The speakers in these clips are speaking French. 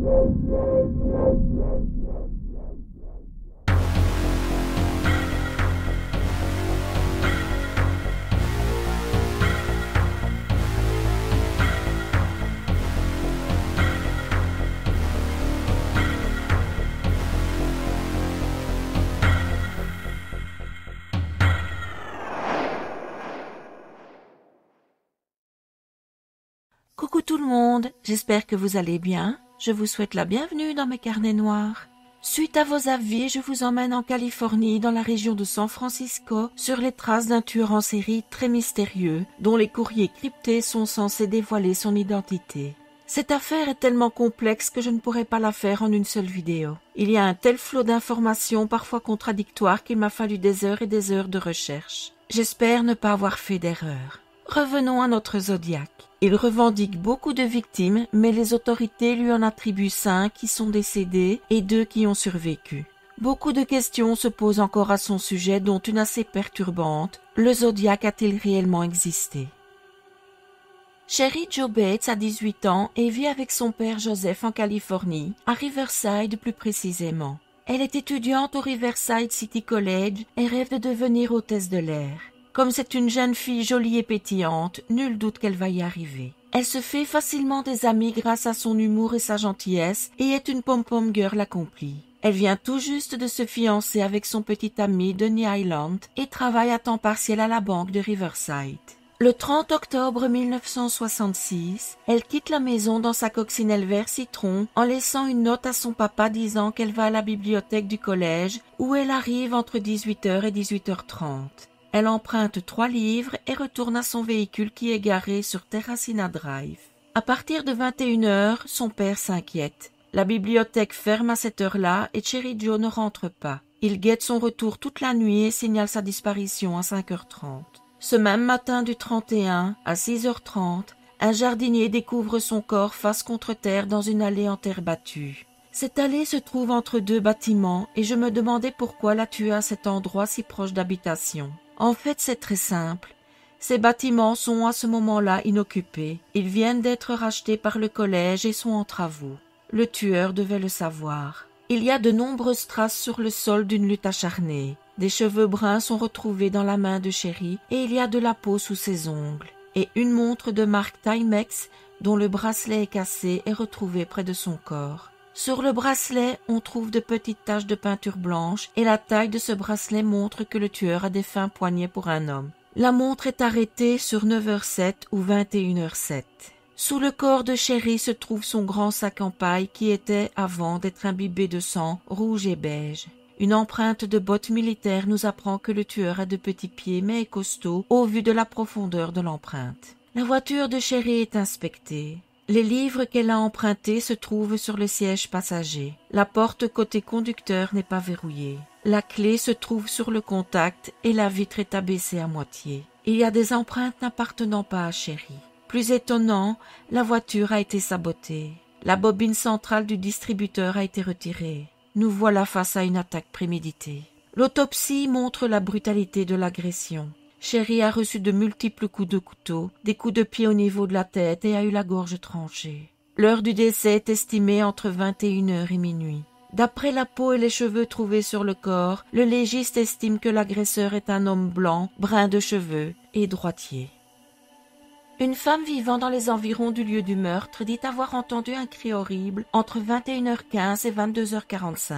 Coucou tout le monde, j'espère que vous allez bien. Je vous souhaite la bienvenue dans mes carnets noirs. Suite à vos avis, je vous emmène en Californie, dans la région de San Francisco, sur les traces d'un tueur en série très mystérieux, dont les courriers cryptés sont censés dévoiler son identité. Cette affaire est tellement complexe que je ne pourrais pas la faire en une seule vidéo. Il y a un tel flot d'informations parfois contradictoires qu'il m'a fallu des heures et des heures de recherche. J'espère ne pas avoir fait d'erreur. Revenons à notre Zodiac. Il revendique beaucoup de victimes, mais les autorités lui en attribuent 5 qui sont décédés et 2 qui ont survécu. Beaucoup de questions se posent encore à son sujet, dont une assez perturbante. Le Zodiac a-t-il réellement existé? Sherry Jo Bates a 18 ans et vit avec son père Joseph en Californie, à Riverside plus précisément. Elle est étudiante au Riverside City College et rêve de devenir hôtesse de l'air. Comme c'est une jeune fille jolie et pétillante, nul doute qu'elle va y arriver. Elle se fait facilement des amis grâce à son humour et sa gentillesse et est une pom-pom girl accomplie. Elle vient tout juste de se fiancer avec son petit ami Denis Highland et travaille à temps partiel à la banque de Riverside. Le 30 octobre 1966, elle quitte la maison dans sa coccinelle vert citron en laissant une note à son papa disant qu'elle va à la bibliothèque du collège où elle arrive entre 18h et 18h30. Elle emprunte 3 livres et retourne à son véhicule qui est garé sur Terracina Drive. À partir de 21h, son père s'inquiète. La bibliothèque ferme à cette heure-là et Sherry Jo ne rentre pas. Il guette son retour toute la nuit et signale sa disparition à 5h30. Ce même matin du 31, à 6h30, un jardinier découvre son corps face contre terre dans une allée en terre battue. Cette allée se trouve entre 2 bâtiments et je me demandais pourquoi la tuer à cet endroit si proche d'habitation. En fait, c'est très simple. Ces bâtiments sont à ce moment-là inoccupés. Ils viennent d'être rachetés par le collège et sont en travaux. Le tueur devait le savoir. Il y a de nombreuses traces sur le sol d'une lutte acharnée. Des cheveux bruns sont retrouvés dans la main de Sherry et il y a de la peau sous ses ongles. Et une montre de marque Timex, dont le bracelet est cassé, est retrouvée près de son corps. Sur le bracelet, on trouve de petites taches de peinture blanche et la taille de ce bracelet montre que le tueur a des fins poignets pour un homme. La montre est arrêtée sur 9h07 ou 21h07. Sous le corps de Sherry se trouve son grand sac en paille qui était, avant d'être imbibé de sang, rouge et beige. Une empreinte de bottes militaires nous apprend que le tueur a de petits pieds mais est costaud au vu de la profondeur de l'empreinte. La voiture de Sherry est inspectée. Les livres qu'elle a empruntés se trouvent sur le siège passager. La porte côté conducteur n'est pas verrouillée. La clé se trouve sur le contact et la vitre est abaissée à moitié. Il y a des empreintes n'appartenant pas à Sherry. Plus étonnant, la voiture a été sabotée. La bobine centrale du distributeur a été retirée. Nous voilà face à une attaque préméditée. L'autopsie montre la brutalité de l'agression. Sherry a reçu de multiples coups de couteau, des coups de pied au niveau de la tête et a eu la gorge tranchée. L'heure du décès est estimée entre 21h et minuit. D'après la peau et les cheveux trouvés sur le corps, le légiste estime que l'agresseur est un homme blanc, brun de cheveux et droitier. Une femme vivant dans les environs du lieu du meurtre dit avoir entendu un cri horrible entre 21h15 et 22h45.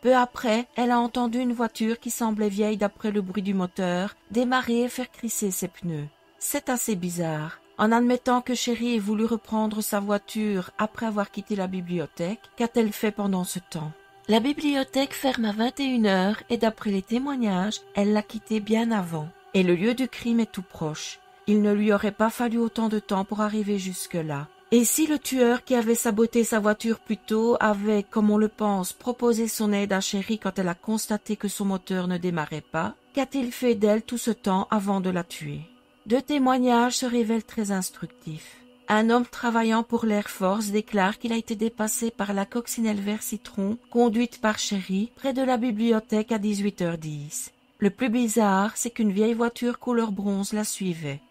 Peu après, elle a entendu une voiture qui semblait vieille d'après le bruit du moteur démarrer et faire crisser ses pneus. C'est assez bizarre. En admettant que Sherry ait voulu reprendre sa voiture après avoir quitté la bibliothèque, qu'a-t-elle fait pendant ce temps? La bibliothèque ferme à 21h et d'après les témoignages, elle l'a quittée bien avant. Et le lieu du crime est tout proche. Il ne lui aurait pas fallu autant de temps pour arriver jusque-là. Et si le tueur qui avait saboté sa voiture plus tôt avait, comme on le pense, proposé son aide à Sherry quand elle a constaté que son moteur ne démarrait pas, qu'a-t-il fait d'elle tout ce temps avant de la tuer? 2 témoignages se révèlent très instructifs. Un homme travaillant pour l'Air Force déclare qu'il a été dépassé par la coccinelle vert citron conduite par Sherry près de la bibliothèque à 18h10. Le plus bizarre, c'est qu'une vieille voiture couleur bronze la suivait.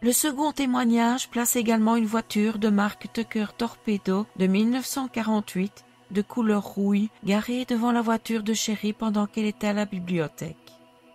Le second témoignage place également une voiture de marque Tucker Torpedo de 1948 de couleur rouille garée devant la voiture de Sherry pendant qu'elle était à la bibliothèque.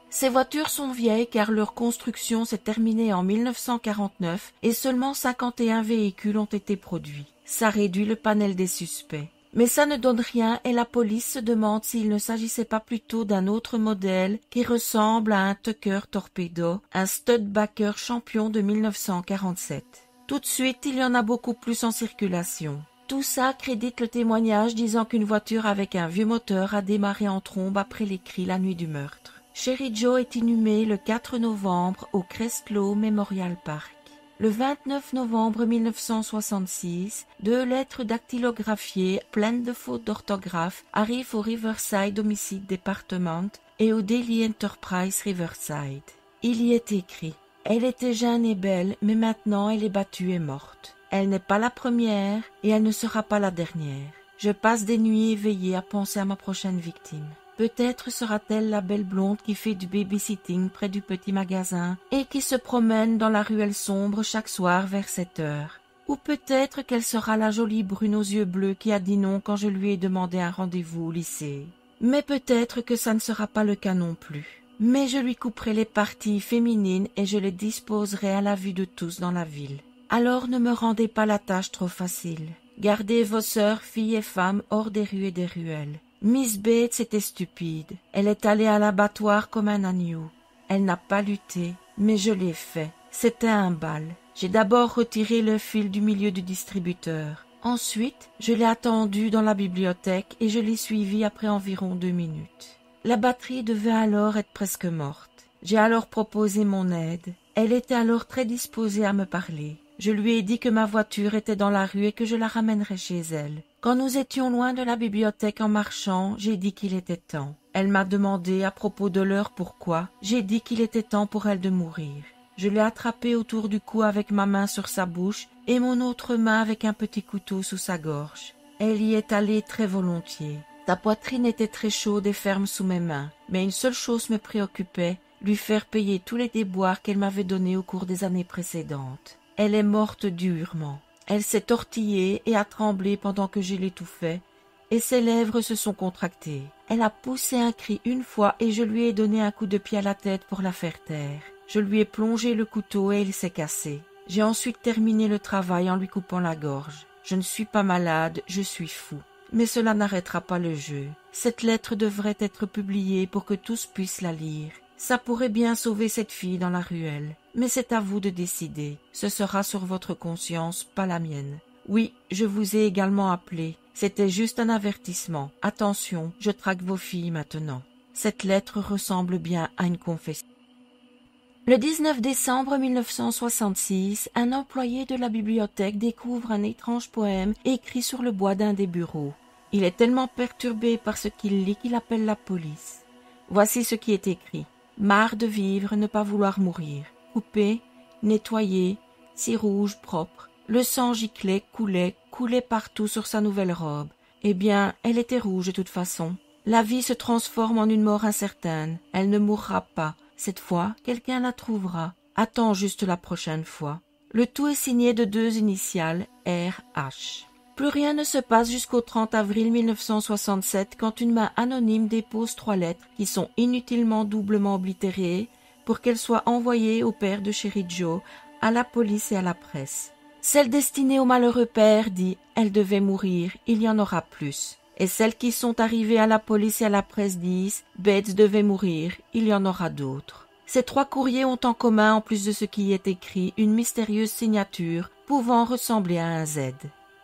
Ces voitures sont vieilles car leur construction s'est terminée en 1949 et seulement 51 véhicules ont été produits. Ça réduit le panel des suspects. Mais ça ne donne rien et la police se demande s'il ne s'agissait pas plutôt d'un autre modèle qui ressemble à un Tucker Torpedo, un Studebaker champion de 1947. Tout de suite, il y en a beaucoup plus en circulation. Tout ça crédite le témoignage disant qu'une voiture avec un vieux moteur a démarré en trombe après les cris la nuit du meurtre. Sherry Joe est inhumée le 4 novembre au Creslow Memorial Park. Le 29 novembre 1966, 2 lettres dactylographiées pleines de fautes d'orthographe arrivent au Riverside Homicide Department et au Daily Enterprise Riverside. Il y est écrit « Elle était jeune et belle, mais maintenant elle est battue et morte. Elle n'est pas la première et elle ne sera pas la dernière. Je passe des nuits éveillées à penser à ma prochaine victime. Peut-être sera-t-elle la belle blonde qui fait du babysitting près du petit magasin et qui se promène dans la ruelle sombre chaque soir vers 7 heures. Ou peut-être qu'elle sera la jolie brune aux yeux bleus qui a dit non quand je lui ai demandé un rendez-vous au lycée. Mais peut-être que ça ne sera pas le cas non plus. Mais je lui couperai les parties féminines et je les disposerai à la vue de tous dans la ville. Alors ne me rendez pas la tâche trop facile. Gardez vos sœurs, filles et femmes hors des rues et des ruelles. Miss Bates était stupide. Elle est allée à l'abattoir comme un agneau. Elle n'a pas lutté, mais je l'ai fait. C'était un bal. J'ai d'abord retiré le fil du milieu du distributeur. Ensuite, je l'ai attendue dans la bibliothèque et je l'ai suivie après environ 2 minutes. La batterie devait alors être presque morte. J'ai alors proposé mon aide. Elle était alors très disposée à me parler. Je lui ai dit que ma voiture était dans la rue et que je la ramènerais chez elle. Quand nous étions loin de la bibliothèque en marchant, j'ai dit qu'il était temps. Elle m'a demandé à propos de l'heure pourquoi. J'ai dit qu'il était temps pour elle de mourir. Je l'ai attrapée autour du cou avec ma main sur sa bouche et mon autre main avec un petit couteau sous sa gorge. Elle y est allée très volontiers. Sa poitrine était très chaude et ferme sous mes mains, mais une seule chose me préoccupait, lui faire payer tous les déboires qu'elle m'avait donnés au cours des années précédentes. Elle est morte durement. Elle s'est tortillée et a tremblé pendant que je l'étouffais, et ses lèvres se sont contractées. Elle a poussé un cri une fois et je lui ai donné un coup de pied à la tête pour la faire taire. Je lui ai plongé le couteau et il s'est cassé. J'ai ensuite terminé le travail en lui coupant la gorge. Je ne suis pas malade, je suis fou. Mais cela n'arrêtera pas le jeu. Cette lettre devrait être publiée pour que tous puissent la lire. Ça pourrait bien sauver cette fille dans la ruelle. Mais c'est à vous de décider. Ce sera sur votre conscience, pas la mienne. Oui, je vous ai également appelé. C'était juste un avertissement. Attention, je traque vos filles maintenant. Cette lettre ressemble bien à une confession. Le 19 décembre 1966, un employé de la bibliothèque découvre un étrange poème écrit sur le bois d'un des bureaux. Il est tellement perturbé par ce qu'il lit qu'il appelle la police. Voici ce qui est écrit. Marre de vivre, ne pas vouloir mourir. Coupé, nettoyé, si rouge, propre. Le sang giclait, coulait partout sur sa nouvelle robe. Eh bien, elle était rouge de toute façon. La vie se transforme en une mort incertaine. Elle ne mourra pas. Cette fois, quelqu'un la trouvera. Attends juste la prochaine fois. Le tout est signé de 2 initiales, R.H. Plus rien ne se passe jusqu'au 30 avril 1967 quand une main anonyme dépose 3 lettres qui sont inutilement doublement oblitérées pour qu'elles soient envoyées au père de Sherry Joe, à la police et à la presse. Celle destinée au malheureux père dit « Elle devait mourir, il y en aura plus ». Et celles qui sont arrivées à la police et à la presse disent « Bates devait mourir, il y en aura d'autres ». Ces 3 courriers ont en commun, en plus de ce qui y est écrit, une mystérieuse signature pouvant ressembler à un Z.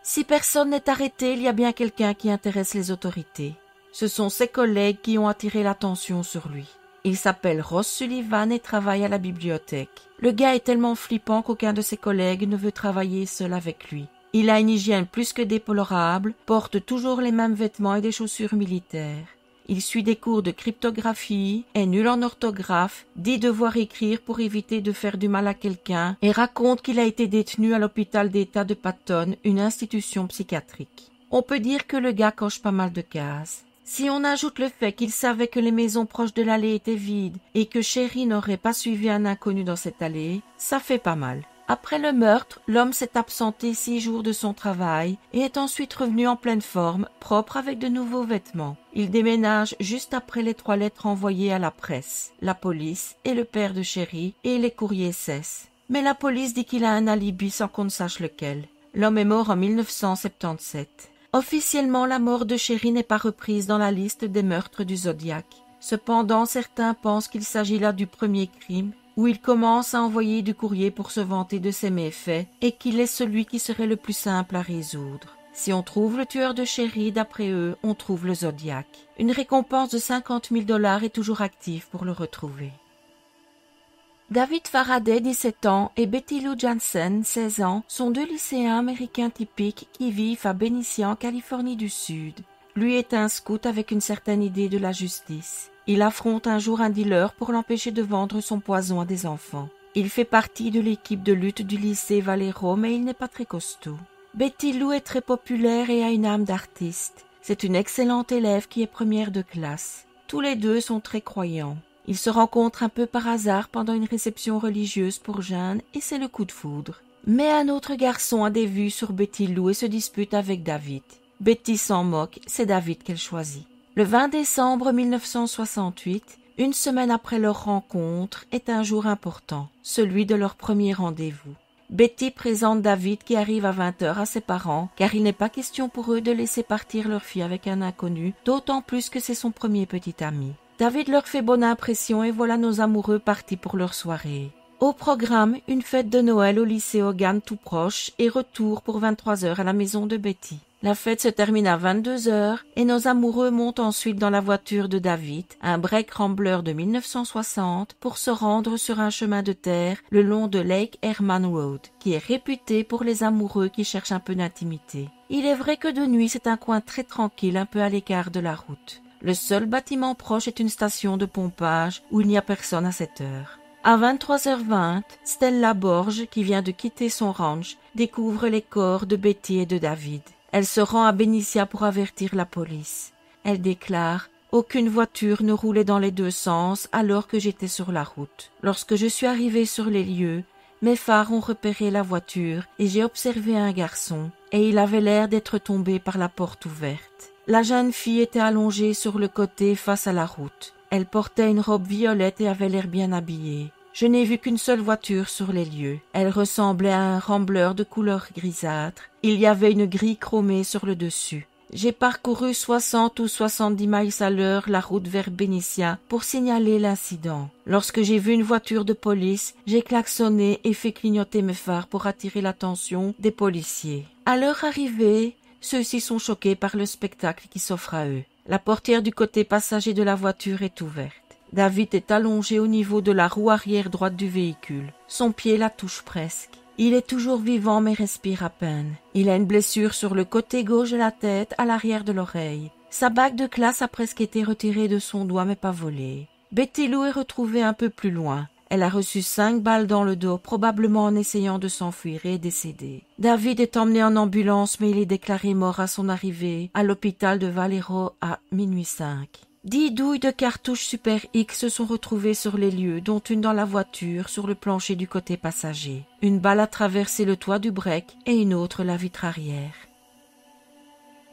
Si personne n'est arrêté, il y a bien quelqu'un qui intéresse les autorités. Ce sont ses collègues qui ont attiré l'attention sur lui. Il s'appelle Ross Sullivan et travaille à la bibliothèque. Le gars est tellement flippant qu'aucun de ses collègues ne veut travailler seul avec lui. Il a une hygiène plus que déplorable, porte toujours les mêmes vêtements et des chaussures militaires. Il suit des cours de cryptographie, est nul en orthographe, dit devoir écrire pour éviter de faire du mal à quelqu'un et raconte qu'il a été détenu à l'hôpital d'État de Patton, une institution psychiatrique. On peut dire que le gars coche pas mal de cases. Si on ajoute le fait qu'il savait que les maisons proches de l'allée étaient vides et que Sherry n'aurait pas suivi un inconnu dans cette allée, ça fait pas mal. Après le meurtre, l'homme s'est absenté 6 jours de son travail et est ensuite revenu en pleine forme, propre avec de nouveaux vêtements. Il déménage juste après les 3 lettres envoyées à la presse, la police et le père de Sherry, et les courriers cessent. Mais la police dit qu'il a un alibi sans qu'on ne sache lequel. L'homme est mort en 1977. Officiellement, la mort de Sherry n'est pas reprise dans la liste des meurtres du Zodiac. Cependant, certains pensent qu'il s'agit là du premier crime, où il commence à envoyer du courrier pour se vanter de ses méfaits, et qu'il est celui qui serait le plus simple à résoudre. Si on trouve le tueur de Sherry, d'après eux, on trouve le Zodiac. Une récompense de 50 000 $ est toujours active pour le retrouver. David Faraday, 17 ans, et Betty Lou Jansen, 16 ans, sont 2 lycéens américains typiques qui vivent à Benicia, en Californie du Sud. Lui est un scout avec une certaine idée de la justice. Il affronte un jour un dealer pour l'empêcher de vendre son poison à des enfants. Il fait partie de l'équipe de lutte du lycée Valero, mais il n'est pas très costaud. Betty Lou est très populaire et a une âme d'artiste. C'est une excellente élève qui est première de classe. Tous les deux sont très croyants. Ils se rencontrent un peu par hasard pendant une réception religieuse pour jeunes et c'est le coup de foudre. Mais un autre garçon a des vues sur Betty Lou et se dispute avec David. Betty s'en moque, c'est David qu'elle choisit. Le 20 décembre 1968, une semaine après leur rencontre, est un jour important, celui de leur premier rendez-vous. Betty présente David qui arrive à 20h à ses parents, car il n'est pas question pour eux de laisser partir leur fille avec un inconnu, d'autant plus que c'est son premier petit ami. David leur fait bonne impression et voilà nos amoureux partis pour leur soirée. Au programme, une fête de Noël au lycée Hogan tout proche et retour pour 23h à la maison de Betty. La fête se termine à 22h et nos amoureux montent ensuite dans la voiture de David, un break Rambler de 1960, pour se rendre sur un chemin de terre le long de Lake Herman Road, qui est réputé pour les amoureux qui cherchent un peu d'intimité. Il est vrai que de nuit, c'est un coin très tranquille, un peu à l'écart de la route. Le seul bâtiment proche est une station de pompage où il n'y a personne à cette heure. À 23h20, Stella Borge, qui vient de quitter son ranch, découvre les corps de Betty et de David. Elle se rend à Benicia pour avertir la police. Elle déclare « Aucune voiture ne roulait dans les 2 sens alors que j'étais sur la route. Lorsque je suis arrivée sur les lieux, mes phares ont repéré la voiture et j'ai observé un garçon, et il avait l'air d'être tombé par la porte ouverte. La jeune fille était allongée sur le côté face à la route. Elle portait une robe violette et avait l'air bien habillée. Je n'ai vu qu'une seule voiture sur les lieux. Elle ressemblait à un Rambler de couleur grisâtre. Il y avait une grille chromée sur le dessus. J'ai parcouru 60 ou 70 miles à l'heure la route vers Benicia pour signaler l'incident. Lorsque j'ai vu une voiture de police, j'ai klaxonné et fait clignoter mes phares pour attirer l'attention des policiers. À leur arrivée, ceux-ci sont choqués par le spectacle qui s'offre à eux. La portière du côté passager de la voiture est ouverte. David est allongé au niveau de la roue arrière droite du véhicule. Son pied la touche presque. Il est toujours vivant mais respire à peine. Il a une blessure sur le côté gauche de la tête, à l'arrière de l'oreille. Sa bague de classe a presque été retirée de son doigt mais pas volée. Betty Lou est retrouvée un peu plus loin. Elle a reçu 5 balles dans le dos, probablement en essayant de s'enfuir et est décédée. David est emmené en ambulance mais il est déclaré mort à son arrivée à l'hôpital de Valero à minuit 5. 10 douilles de cartouches Super X se sont retrouvées sur les lieux, dont une dans la voiture, sur le plancher du côté passager. Une balle a traversé le toit du break et une autre la vitre arrière.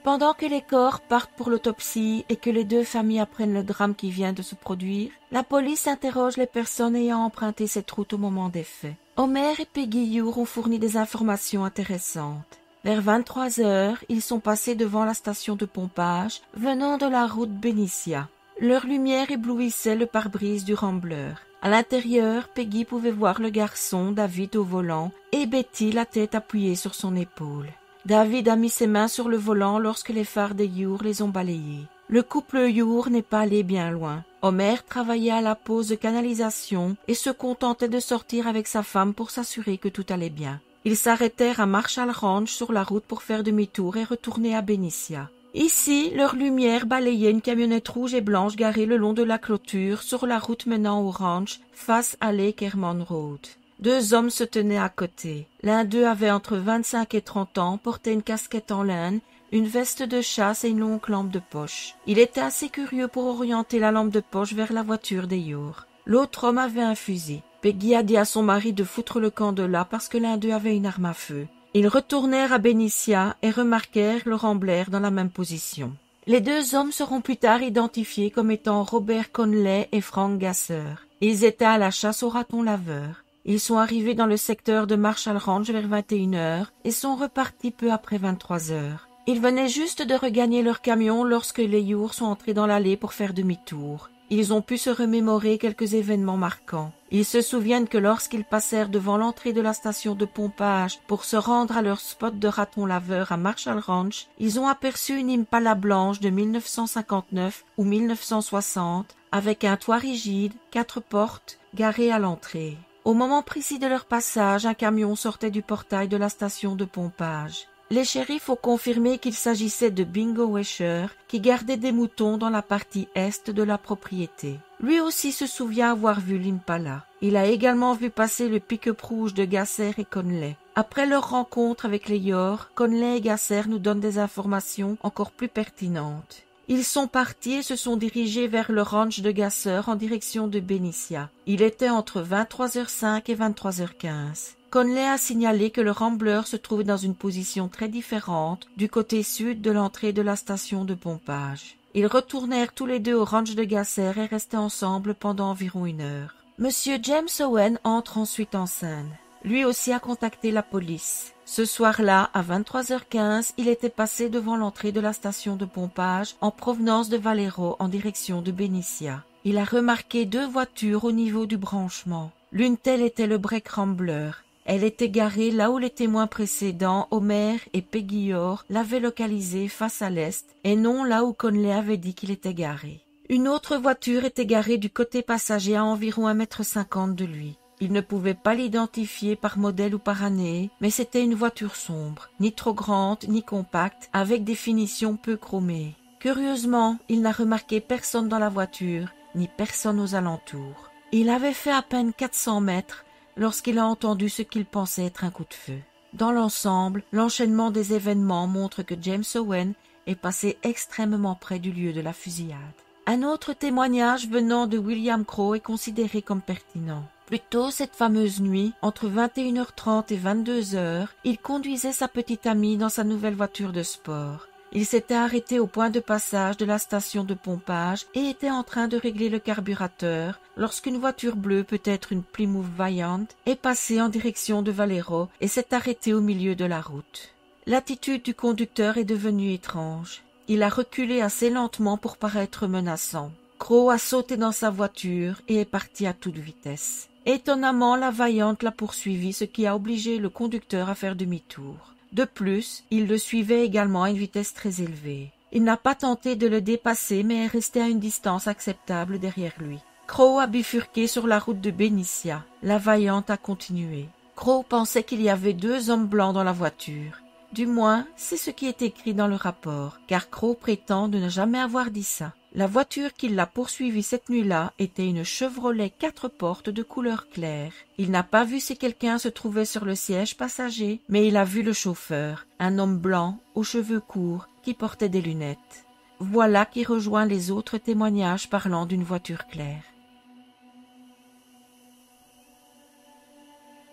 Pendant que les corps partent pour l'autopsie et que les 2 familles apprennent le drame qui vient de se produire, la police interroge les personnes ayant emprunté cette route au moment des faits. Homer et Peggy Ure ont fourni des informations intéressantes. Vers 23h, ils sont passés devant la station de pompage venant de la route Benicia. Leur lumière éblouissait le pare-brise du Rambler. À l'intérieur, Peggy pouvait voir le garçon, David, au volant et Betty, la tête appuyée sur son épaule. David a mis ses mains sur le volant lorsque les phares des Ure les ont balayés. Le couple Ure n'est pas allé bien loin. Homer travaillait à la pose de canalisation et se contentait de sortir avec sa femme pour s'assurer que tout allait bien. Ils s'arrêtèrent à Marshall Ranch sur la route pour faire demi-tour et retourner à Benicia. Ici, leur lumière balayait une camionnette rouge et blanche garée le long de la clôture sur la route menant au ranch face à Lake Herman Road. 2 hommes se tenaient à côté. L'un d'eux avait entre 25 et 30 ans, portait une casquette en laine, une veste de chasse et une longue lampe de poche. Il était assez curieux pour orienter la lampe de poche vers la voiture des Ure. L'autre homme avait un fusil. Peggy a dit à son mari de foutre le camp de là parce que l'un d'eux avait une arme à feu. Ils retournèrent à Benicia et remarquèrent Laurent Blair dans la même position. Les deux hommes seront plus tard identifiés comme étant Robert Conley et Frank Gasser. Ils étaient à la chasse aux ratons laveurs. Ils sont arrivés dans le secteur de Marshall Ranch vers 21h et sont repartis peu après 23h. Ils venaient juste de regagner leur camion lorsque les Ures sont entrés dans l'allée pour faire demi-tour. Ils ont pu se remémorer quelques événements marquants. Ils se souviennent que lorsqu'ils passèrent devant l'entrée de la station de pompage pour se rendre à leur spot de ratons laveurs à Marshall Ranch, ils ont aperçu une Impala blanche de 1959 ou 1960 avec un toit rigide, 4 portes, garée à l'entrée. Au moment précis de leur passage, un camion sortait du portail de la station de pompage. Les shérifs ont confirmé qu'il s'agissait de Bingo Wesher, qui gardait des moutons dans la partie est de la propriété. Lui aussi se souvient avoir vu l'Impala. Il a également vu passer le pick-up rouge de Gasser et Conley. Après leur rencontre avec les Yor, Conley et Gasser nous donnent des informations encore plus pertinentes. Ils sont partis et se sont dirigés vers le ranch de Gasser en direction de Benicia. Il était entre 23h05 et 23h15. Conley a signalé que le Rambler se trouvait dans une position très différente du côté sud de l'entrée de la station de pompage. Ils retournèrent tous les deux au ranch de Gasser et restaient ensemble pendant environ 1 heure. Monsieur James Owen entre ensuite en scène. Lui aussi a contacté la police. Ce soir-là, à 23h15, il était passé devant l'entrée de la station de pompage en provenance de Valero en direction de Benicia. Il a remarqué 2 voitures au niveau du branchement. L'une telle était le Break Rambler. Elle était garée là où les témoins précédents, Homer et Peggy Yor, l'avaient localisée face à l'est, et non là où Conley avait dit qu'il était garé. Une autre voiture était garée du côté passager à environ 1,50 m de lui. Il ne pouvait pas l'identifier par modèle ou par année, mais c'était une voiture sombre, ni trop grande ni compacte, avec des finitions peu chromées. Curieusement, il n'a remarqué personne dans la voiture, ni personne aux alentours. Il avait fait à peine 400 mètres lorsqu'il a entendu ce qu'il pensait être un coup de feu. Dans l'ensemble, l'enchaînement des événements montre que James Owen est passé extrêmement près du lieu de la fusillade. Un autre témoignage venant de William Crowe est considéré comme pertinent. Plus tôt cette fameuse nuit, entre 21h30 et 22h, il conduisait sa petite amie dans sa nouvelle voiture de sport. Il s'était arrêté au point de passage de la station de pompage et était en train de régler le carburateur lorsqu'une voiture bleue, peut-être une Plymouth Valiant, est passée en direction de Valero et s'est arrêtée au milieu de la route. L'attitude du conducteur est devenue étrange. Il a reculé assez lentement pour paraître menaçant. Crowe a sauté dans sa voiture et est parti à toute vitesse. Étonnamment, la Valiant l'a poursuivi, ce qui a obligé le conducteur à faire demi-tour. De plus, il le suivait également à une vitesse très élevée. Il n'a pas tenté de le dépasser, mais est resté à une distance acceptable derrière lui. Crowe a bifurqué sur la route de Benicia. La Valiant a continué. Crowe pensait qu'il y avait 2 hommes blancs dans la voiture. Du moins, c'est ce qui est écrit dans le rapport, car Crowe prétend de ne jamais avoir dit ça. La voiture qui l'a poursuivi cette nuit-là était une Chevrolet 4 portes de couleur claire. Il n'a pas vu si quelqu'un se trouvait sur le siège passager, mais il a vu le chauffeur, un homme blanc, aux cheveux courts, qui portait des lunettes. Voilà qui rejoint les autres témoignages parlant d'une voiture claire.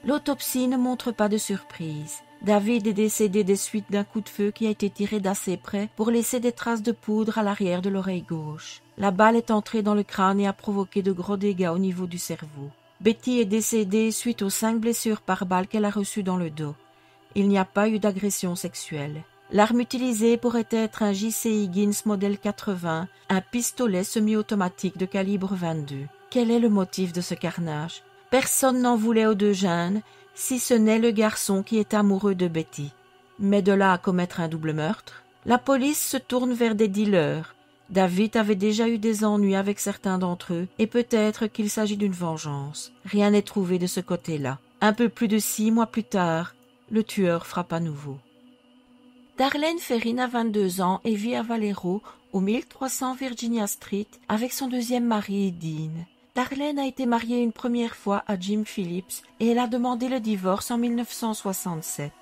L'autopsie ne montre pas de surprise. David est décédé des suites d'un coup de feu qui a été tiré d'assez près pour laisser des traces de poudre à l'arrière de l'oreille gauche. La balle est entrée dans le crâne et a provoqué de gros dégâts au niveau du cerveau. Betty est décédée suite aux 5 blessures par balle qu'elle a reçues dans le dos. Il n'y a pas eu d'agression sexuelle. L'arme utilisée pourrait être un J.C. Higgins modèle 80, un pistolet semi-automatique de calibre 22. Quel est le motif de ce carnage? Personne n'en voulait aux 2 jeunes, si ce n'est le garçon qui est amoureux de Betty. Mais de là à commettre un double meurtre? La police se tourne vers des dealers. David avait déjà eu des ennuis avec certains d'entre eux, et peut-être qu'il s'agit d'une vengeance. Rien n'est trouvé de ce côté-là. Un peu plus de 6 mois plus tard, le tueur frappe à nouveau. Darlene Ferrin a 22 ans et vit à Valero, au 1300 Virginia Street, avec son 2e mari, Dean. Darlene a été mariée une première fois à Jim Phillips et elle a demandé le divorce en 1967.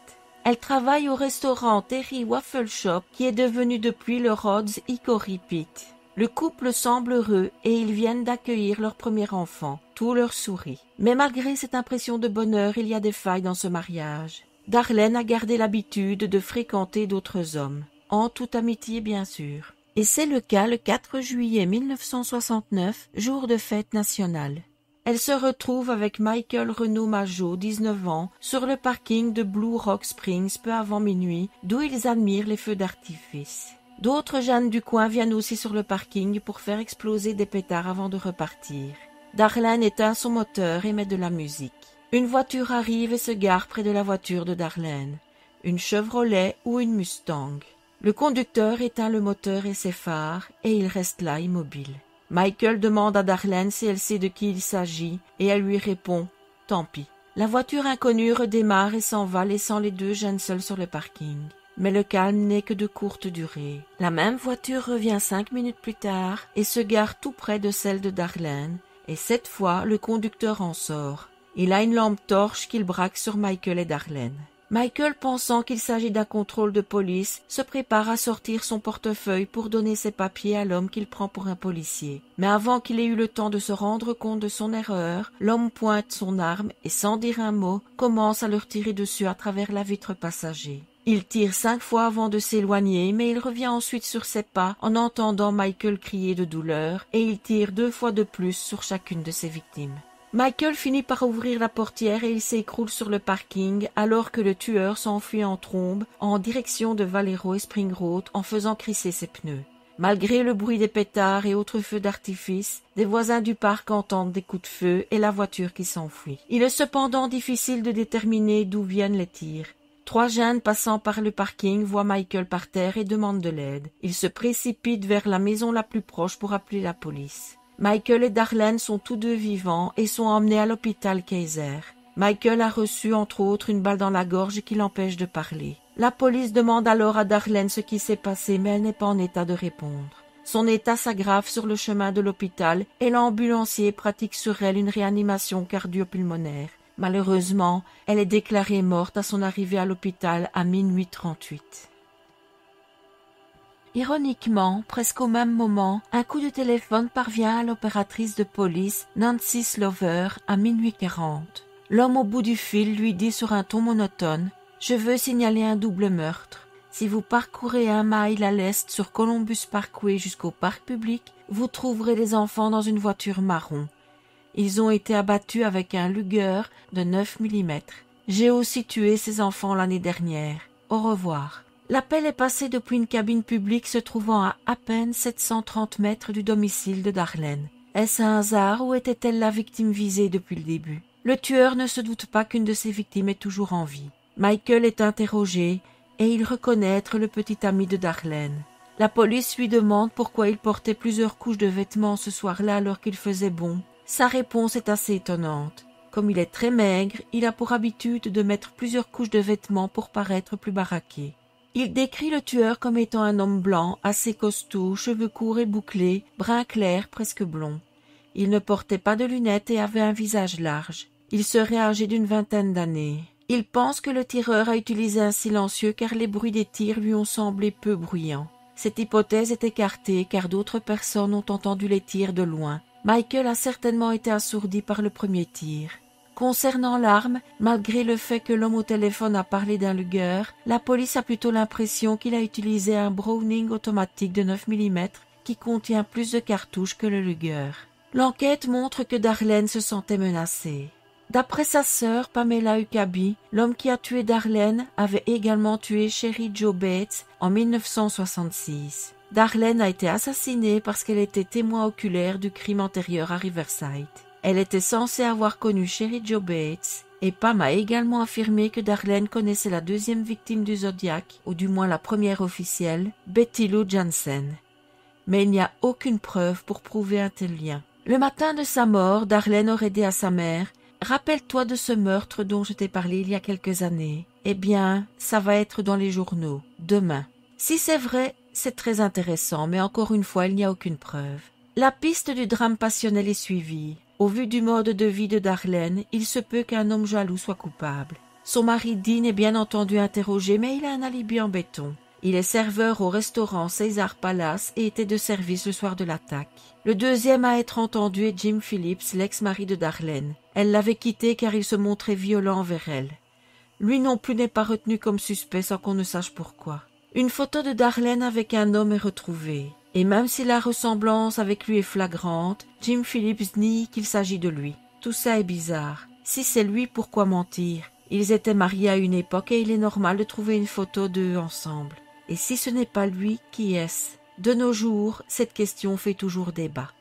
Elle travaille au restaurant Terry Waffle Shop qui est devenu depuis le Rhodes Hickory Pit. Le couple semble heureux et ils viennent d'accueillir leur premier enfant. Tout leur sourit. Mais malgré cette impression de bonheur, il y a des failles dans ce mariage. Darlene a gardé l'habitude de fréquenter d'autres hommes, en toute amitié bien sûr. Et c'est le cas le 4 juillet 1969, jour de fête nationale. Elle se retrouve avec Michael Renaud Majot, 19 ans, sur le parking de Blue Rock Springs peu avant minuit, d'où ils admirent les feux d'artifice. D'autres jeunes du coin viennent aussi sur le parking pour faire exploser des pétards avant de repartir. Darlene éteint son moteur et met de la musique. Une voiture arrive et se gare près de la voiture de Darlene. Une Chevrolet ou une Mustang. Le conducteur éteint le moteur et ses phares et il reste là immobile. Michael demande à Darlene si elle sait de qui il s'agit et elle lui répond « Tant pis ». La voiture inconnue redémarre et s'en va laissant les deux jeunes seuls sur le parking. Mais le calme n'est que de courte durée. La même voiture revient 5 minutes plus tard et se gare tout près de celle de Darlene. Et cette fois, le conducteur en sort. Il a une lampe torche qu'il braque sur Michael et Darlene. Michael, pensant qu'il s'agit d'un contrôle de police, se prépare à sortir son portefeuille pour donner ses papiers à l'homme qu'il prend pour un policier. Mais avant qu'il ait eu le temps de se rendre compte de son erreur, l'homme pointe son arme et, sans dire un mot, commence à leur tirer dessus à travers la vitre passager. Il tire 5 fois avant de s'éloigner, mais il revient ensuite sur ses pas en entendant Michael crier de douleur et il tire 2 fois de plus sur chacune de ses victimes. Michael finit par ouvrir la portière et il s'écroule sur le parking alors que le tueur s'enfuit en trombe en direction de Valero et Spring Road en faisant crisser ses pneus. Malgré le bruit des pétards et autres feux d'artifice, des voisins du parc entendent des coups de feu et la voiture qui s'enfuit. Il est cependant difficile de déterminer d'où viennent les tirs. 3 jeunes passant par le parking voient Michael par terre et demandent de l'aide. Ils se précipitent vers la maison la plus proche pour appeler la police. Michael et Darlene sont tous deux vivants et sont emmenés à l'hôpital Kaiser. Michael a reçu entre autres une balle dans la gorge qui l'empêche de parler. La police demande alors à Darlene ce qui s'est passé mais elle n'est pas en état de répondre. Son état s'aggrave sur le chemin de l'hôpital et l'ambulancier pratique sur elle une réanimation cardio-pulmonaire. Malheureusement, elle est déclarée morte à son arrivée à l'hôpital à minuit 38. Ironiquement, presque au même moment, un coup de téléphone parvient à l'opératrice de police Nancy Slover à minuit 40. L'homme au bout du fil lui dit sur un ton monotone « Je veux signaler un double meurtre. Si vous parcourez 1 mile à l'est sur Columbus Parkway jusqu'au parc public, vous trouverez les enfants dans une voiture marron. Ils ont été abattus avec un Luger de 9 mm. J'ai aussi tué ces enfants l'année dernière. Au revoir. » L'appel est passé depuis une cabine publique se trouvant à peine 730 mètres du domicile de Darlene. Est-ce un hasard ou était-elle la victime visée depuis le début? Le tueur ne se doute pas qu'une de ses victimes est toujours en vie. Michael est interrogé et il reconnaît être le petit ami de Darlene. La police lui demande pourquoi il portait plusieurs couches de vêtements ce soir-là alors qu'il faisait bon. Sa réponse est assez étonnante. Comme il est très maigre, il a pour habitude de mettre plusieurs couches de vêtements pour paraître plus baraqué. Il décrit le tueur comme étant un homme blanc, assez costaud, cheveux courts et bouclés, brun clair, presque blond. Il ne portait pas de lunettes et avait un visage large. Il serait âgé d'une 20aine d'années. Il pense que le tireur a utilisé un silencieux car les bruits des tirs lui ont semblé peu bruyants. Cette hypothèse est écartée car d'autres personnes ont entendu les tirs de loin. Michael a certainement été assourdi par le premier tir. Concernant l'arme, malgré le fait que l'homme au téléphone a parlé d'un Luger, la police a plutôt l'impression qu'il a utilisé un Browning automatique de 9 mm qui contient plus de cartouches que le Luger. L'enquête montre que Darlene se sentait menacée. D'après sa sœur Pamela Huckabee, l'homme qui a tué Darlene avait également tué Sherry Jo Bates en 1966. Darlene a été assassinée parce qu'elle était témoin oculaire du crime antérieur à Riverside. Elle était censée avoir connu Sherry Jo Bates et Pam a également affirmé que Darlene connaissait la deuxième victime du Zodiac, ou du moins la première officielle, Betty Lou Jansen. Mais il n'y a aucune preuve pour prouver un tel lien. Le matin de sa mort, Darlene aurait dit à sa mère « Rappelle-toi de ce meurtre dont je t'ai parlé il y a quelques années. Eh bien, ça va être dans les journaux, demain. » Si c'est vrai, c'est très intéressant, mais encore une fois, il n'y a aucune preuve. La piste du drame passionnel est suivie. Au vu du mode de vie de Darlene, il se peut qu'un homme jaloux soit coupable. Son mari Dean est bien entendu interrogé, mais il a un alibi en béton. Il est serveur au restaurant César Palace et était de service le soir de l'attaque. Le deuxième à être entendu est Jim Phillips, l'ex-mari de Darlene. Elle l'avait quitté car il se montrait violent envers elle. Lui non plus n'est pas retenu comme suspect sans qu'on ne sache pourquoi. Une photo de Darlene avec un homme est retrouvée. Et même si la ressemblance avec lui est flagrante, Jim Phillips nie qu'il s'agit de lui. Tout ça est bizarre. Si c'est lui, pourquoi mentir? Ils étaient mariés à une époque et il est normal de trouver une photo d'eux ensemble. Et si ce n'est pas lui, qui est-ce? De nos jours, cette question fait toujours débat.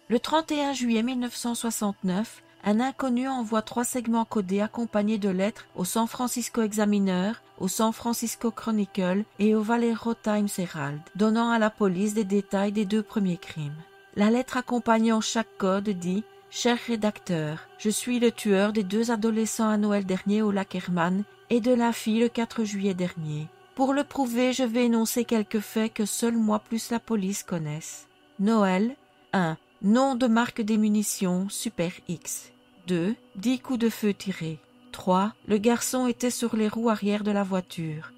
Le 31 juillet 1969, un inconnu envoie 3 segments codés accompagnés de lettres au San Francisco Examiner, au San Francisco Chronicle et au Valero Times Herald, donnant à la police des détails des 2 premiers crimes. La lettre accompagnant chaque code dit « Cher rédacteur, je suis le tueur des 2 adolescents à Noël dernier au lac Herman et de la fille le 4 juillet dernier. Pour le prouver, je vais énoncer quelques faits que seul moi plus la police connaissent. Noël, 1. Nom de marque des munitions, Super X. 2. 10 coups de feu tirés. 3. Le garçon était sur les roues arrière de la voiture.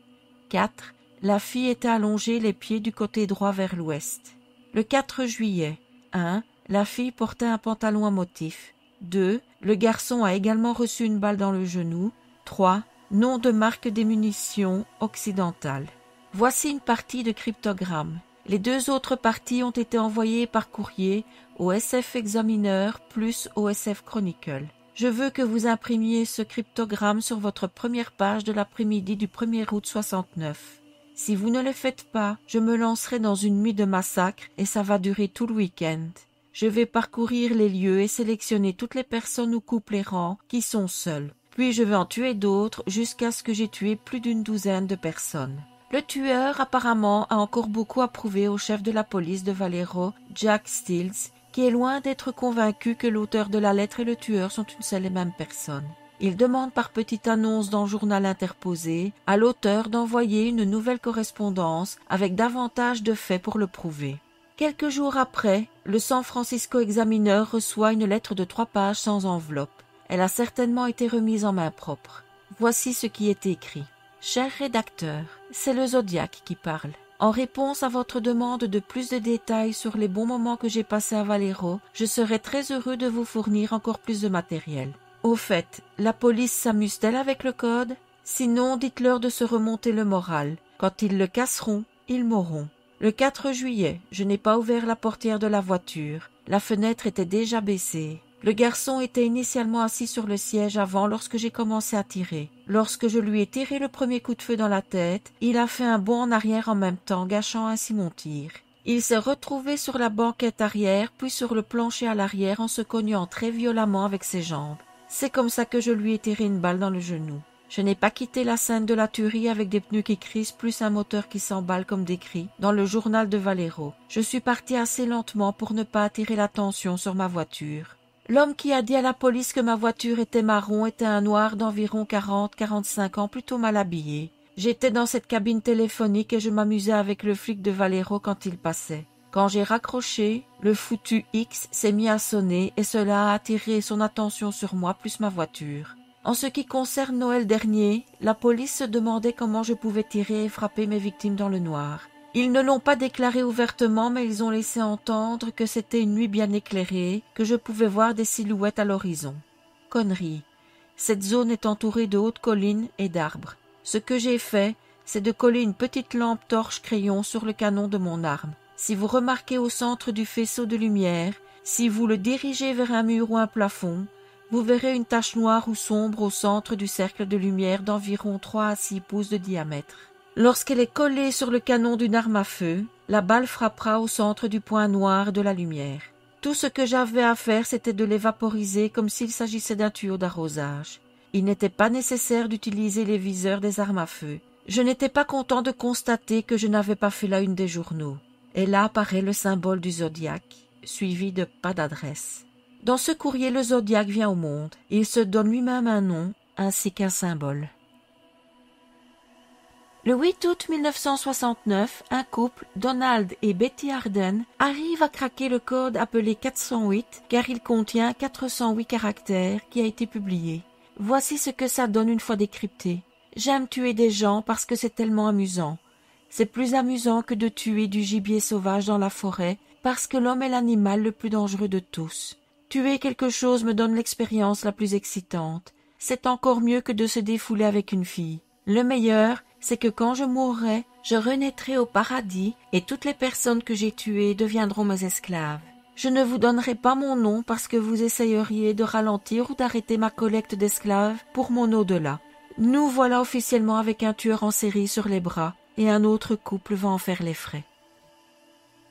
4. La fille était allongée les pieds du côté droit vers l'ouest. Le 4 juillet, 1. La fille portait un pantalon à motif. 2. Le garçon a également reçu une balle dans le genou. 3. Nom de marque des munitions occidentales. Voici une partie de cryptogramme. Les 2 autres parties ont été envoyées par courrier au SF Examiner plus au SF Chronicle. Je veux que vous imprimiez ce cryptogramme sur votre première page de l'après-midi du 1er août 69. Si vous ne le faites pas, je me lancerai dans une nuit de massacre et ça va durer tout le week-end. Je vais parcourir les lieux et sélectionner toutes les personnes ou couples errants qui sont seuls. Puis je vais en tuer d'autres jusqu'à ce que j'ai tué plus d'une douzaine de personnes. Le tueur apparemment a encore beaucoup à prouver au chef de la police de Valero, Jack Stills, qui est loin d'être convaincu que l'auteur de la lettre et le tueur sont une seule et même personne. Il demande par petite annonce dans le journal interposé à l'auteur d'envoyer une nouvelle correspondance avec davantage de faits pour le prouver. Quelques jours après, le San Francisco Examiner reçoit une lettre de 3 pages sans enveloppe. Elle a certainement été remise en main propre. Voici ce qui est écrit. « Cher rédacteur, c'est le Zodiac qui parle. En réponse à votre demande de plus de détails sur les bons moments que j'ai passés à Valero, je serais très heureux de vous fournir encore plus de matériel. Au fait, la police s'amuse-t-elle avec le code? Sinon, dites-leur de se remonter le moral. Quand ils le casseront, ils mourront. Le 4 juillet, je n'ai pas ouvert la portière de la voiture. La fenêtre était déjà baissée. Le garçon était initialement assis sur le siège avant lorsque j'ai commencé à tirer. Lorsque je lui ai tiré le premier coup de feu dans la tête, il a fait un bond en arrière en même temps, gâchant ainsi mon tir. Il s'est retrouvé sur la banquette arrière, puis sur le plancher à l'arrière en se cognant très violemment avec ses jambes. C'est comme ça que je lui ai tiré une balle dans le genou. Je n'ai pas quitté la scène de la tuerie avec des pneus qui crissent plus un moteur qui s'emballe comme décrit dans le journal de Valero. Je suis parti assez lentement pour ne pas attirer l'attention sur ma voiture. L'homme qui a dit à la police que ma voiture était marron était un noir d'environ 40-45 ans, plutôt mal habillé. J'étais dans cette cabine téléphonique et je m'amusais avec le flic de Valero quand il passait. Quand j'ai raccroché, le foutu X s'est mis à sonner et cela a attiré son attention sur moi plus ma voiture. En ce qui concerne Noël dernier, la police se demandait comment je pouvais tirer et frapper mes victimes dans le noir. Ils ne l'ont pas déclaré ouvertement, mais ils ont laissé entendre que c'était une nuit bien éclairée, que je pouvais voir des silhouettes à l'horizon. Connerie. Cette zone est entourée de hautes collines et d'arbres. Ce que j'ai fait, c'est de coller une petite lampe torche-crayon sur le canon de mon arme. Si vous remarquez au centre du faisceau de lumière, si vous le dirigez vers un mur ou un plafond, vous verrez une tache noire ou sombre au centre du cercle de lumière d'environ 3 à 6 pouces de diamètre. Lorsqu'elle est collée sur le canon d'une arme à feu, la balle frappera au centre du point noir de la lumière. Tout ce que j'avais à faire, c'était de les vaporiser comme s'il s'agissait d'un tuyau d'arrosage. Il n'était pas nécessaire d'utiliser les viseurs des armes à feu. Je n'étais pas content de constater que je n'avais pas fait la une des journaux. Et là apparaît le symbole du zodiaque, suivi de pas d'adresse. Dans ce courrier, le zodiaque vient au monde. Il se donne lui-même un nom, ainsi qu'un symbole. Le 8 août 1969, un couple, Donald et Betty Arden, arrive à craquer le code appelé 408 car il contient 408 caractères qui a été publié. Voici ce que ça donne une fois décrypté. J'aime tuer des gens parce que c'est tellement amusant. C'est plus amusant que de tuer du gibier sauvage dans la forêt, parce que l'homme est l'animal le plus dangereux de tous. Tuer quelque chose me donne l'expérience la plus excitante. C'est encore mieux que de se défouler avec une fille. Le meilleur, c'est que quand je mourrai, je renaîtrai au paradis et toutes les personnes que j'ai tuées deviendront mes esclaves. Je ne vous donnerai pas mon nom parce que vous essayeriez de ralentir ou d'arrêter ma collecte d'esclaves pour mon au-delà. Nous voilà officiellement avec un tueur en série sur les bras et un autre couple va en faire les frais.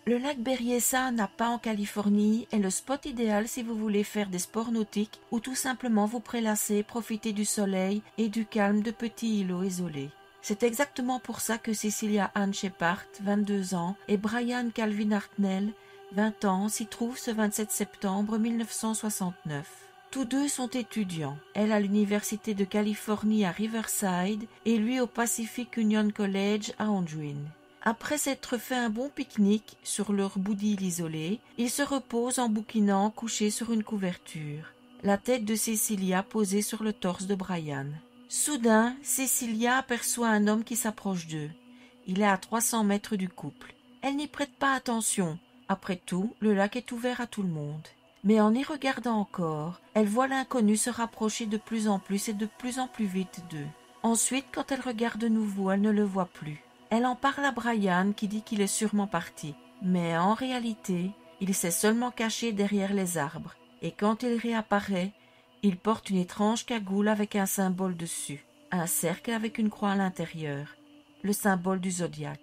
Le lac Berryessa, Napa en Californie, est le spot idéal si vous voulez faire des sports nautiques ou tout simplement vous prélasser, profiter du soleil et du calme de petits îlots isolés. C'est exactement pour ça que Cecilia Ann Shepard, 22 ans, et Brian Calvin Hartnell, 20 ans, s'y trouvent ce 27 septembre 1969. Tous deux sont étudiants, elle à l'Université de Californie à Riverside et lui au Pacific Union College à Anjuin. Après s'être fait un bon pique-nique sur leur bout d'île isolée, ils se reposent en bouquinant couchés sur une couverture, la tête de Cecilia posée sur le torse de Brian. Soudain, Cecilia aperçoit un homme qui s'approche d'eux. Il est à 300 mètres du couple. Elle n'y prête pas attention. Après tout, le lac est ouvert à tout le monde. Mais en y regardant encore, elle voit l'inconnu se rapprocher de plus en plus et de plus en plus vite d'eux. Ensuite, quand elle regarde de nouveau, elle ne le voit plus. Elle en parle à Brian qui dit qu'il est sûrement parti. Mais en réalité, il s'est seulement caché derrière les arbres. Et quand il réapparaît, il porte une étrange cagoule avec un symbole dessus. Un cercle avec une croix à l'intérieur. Le symbole du zodiaque.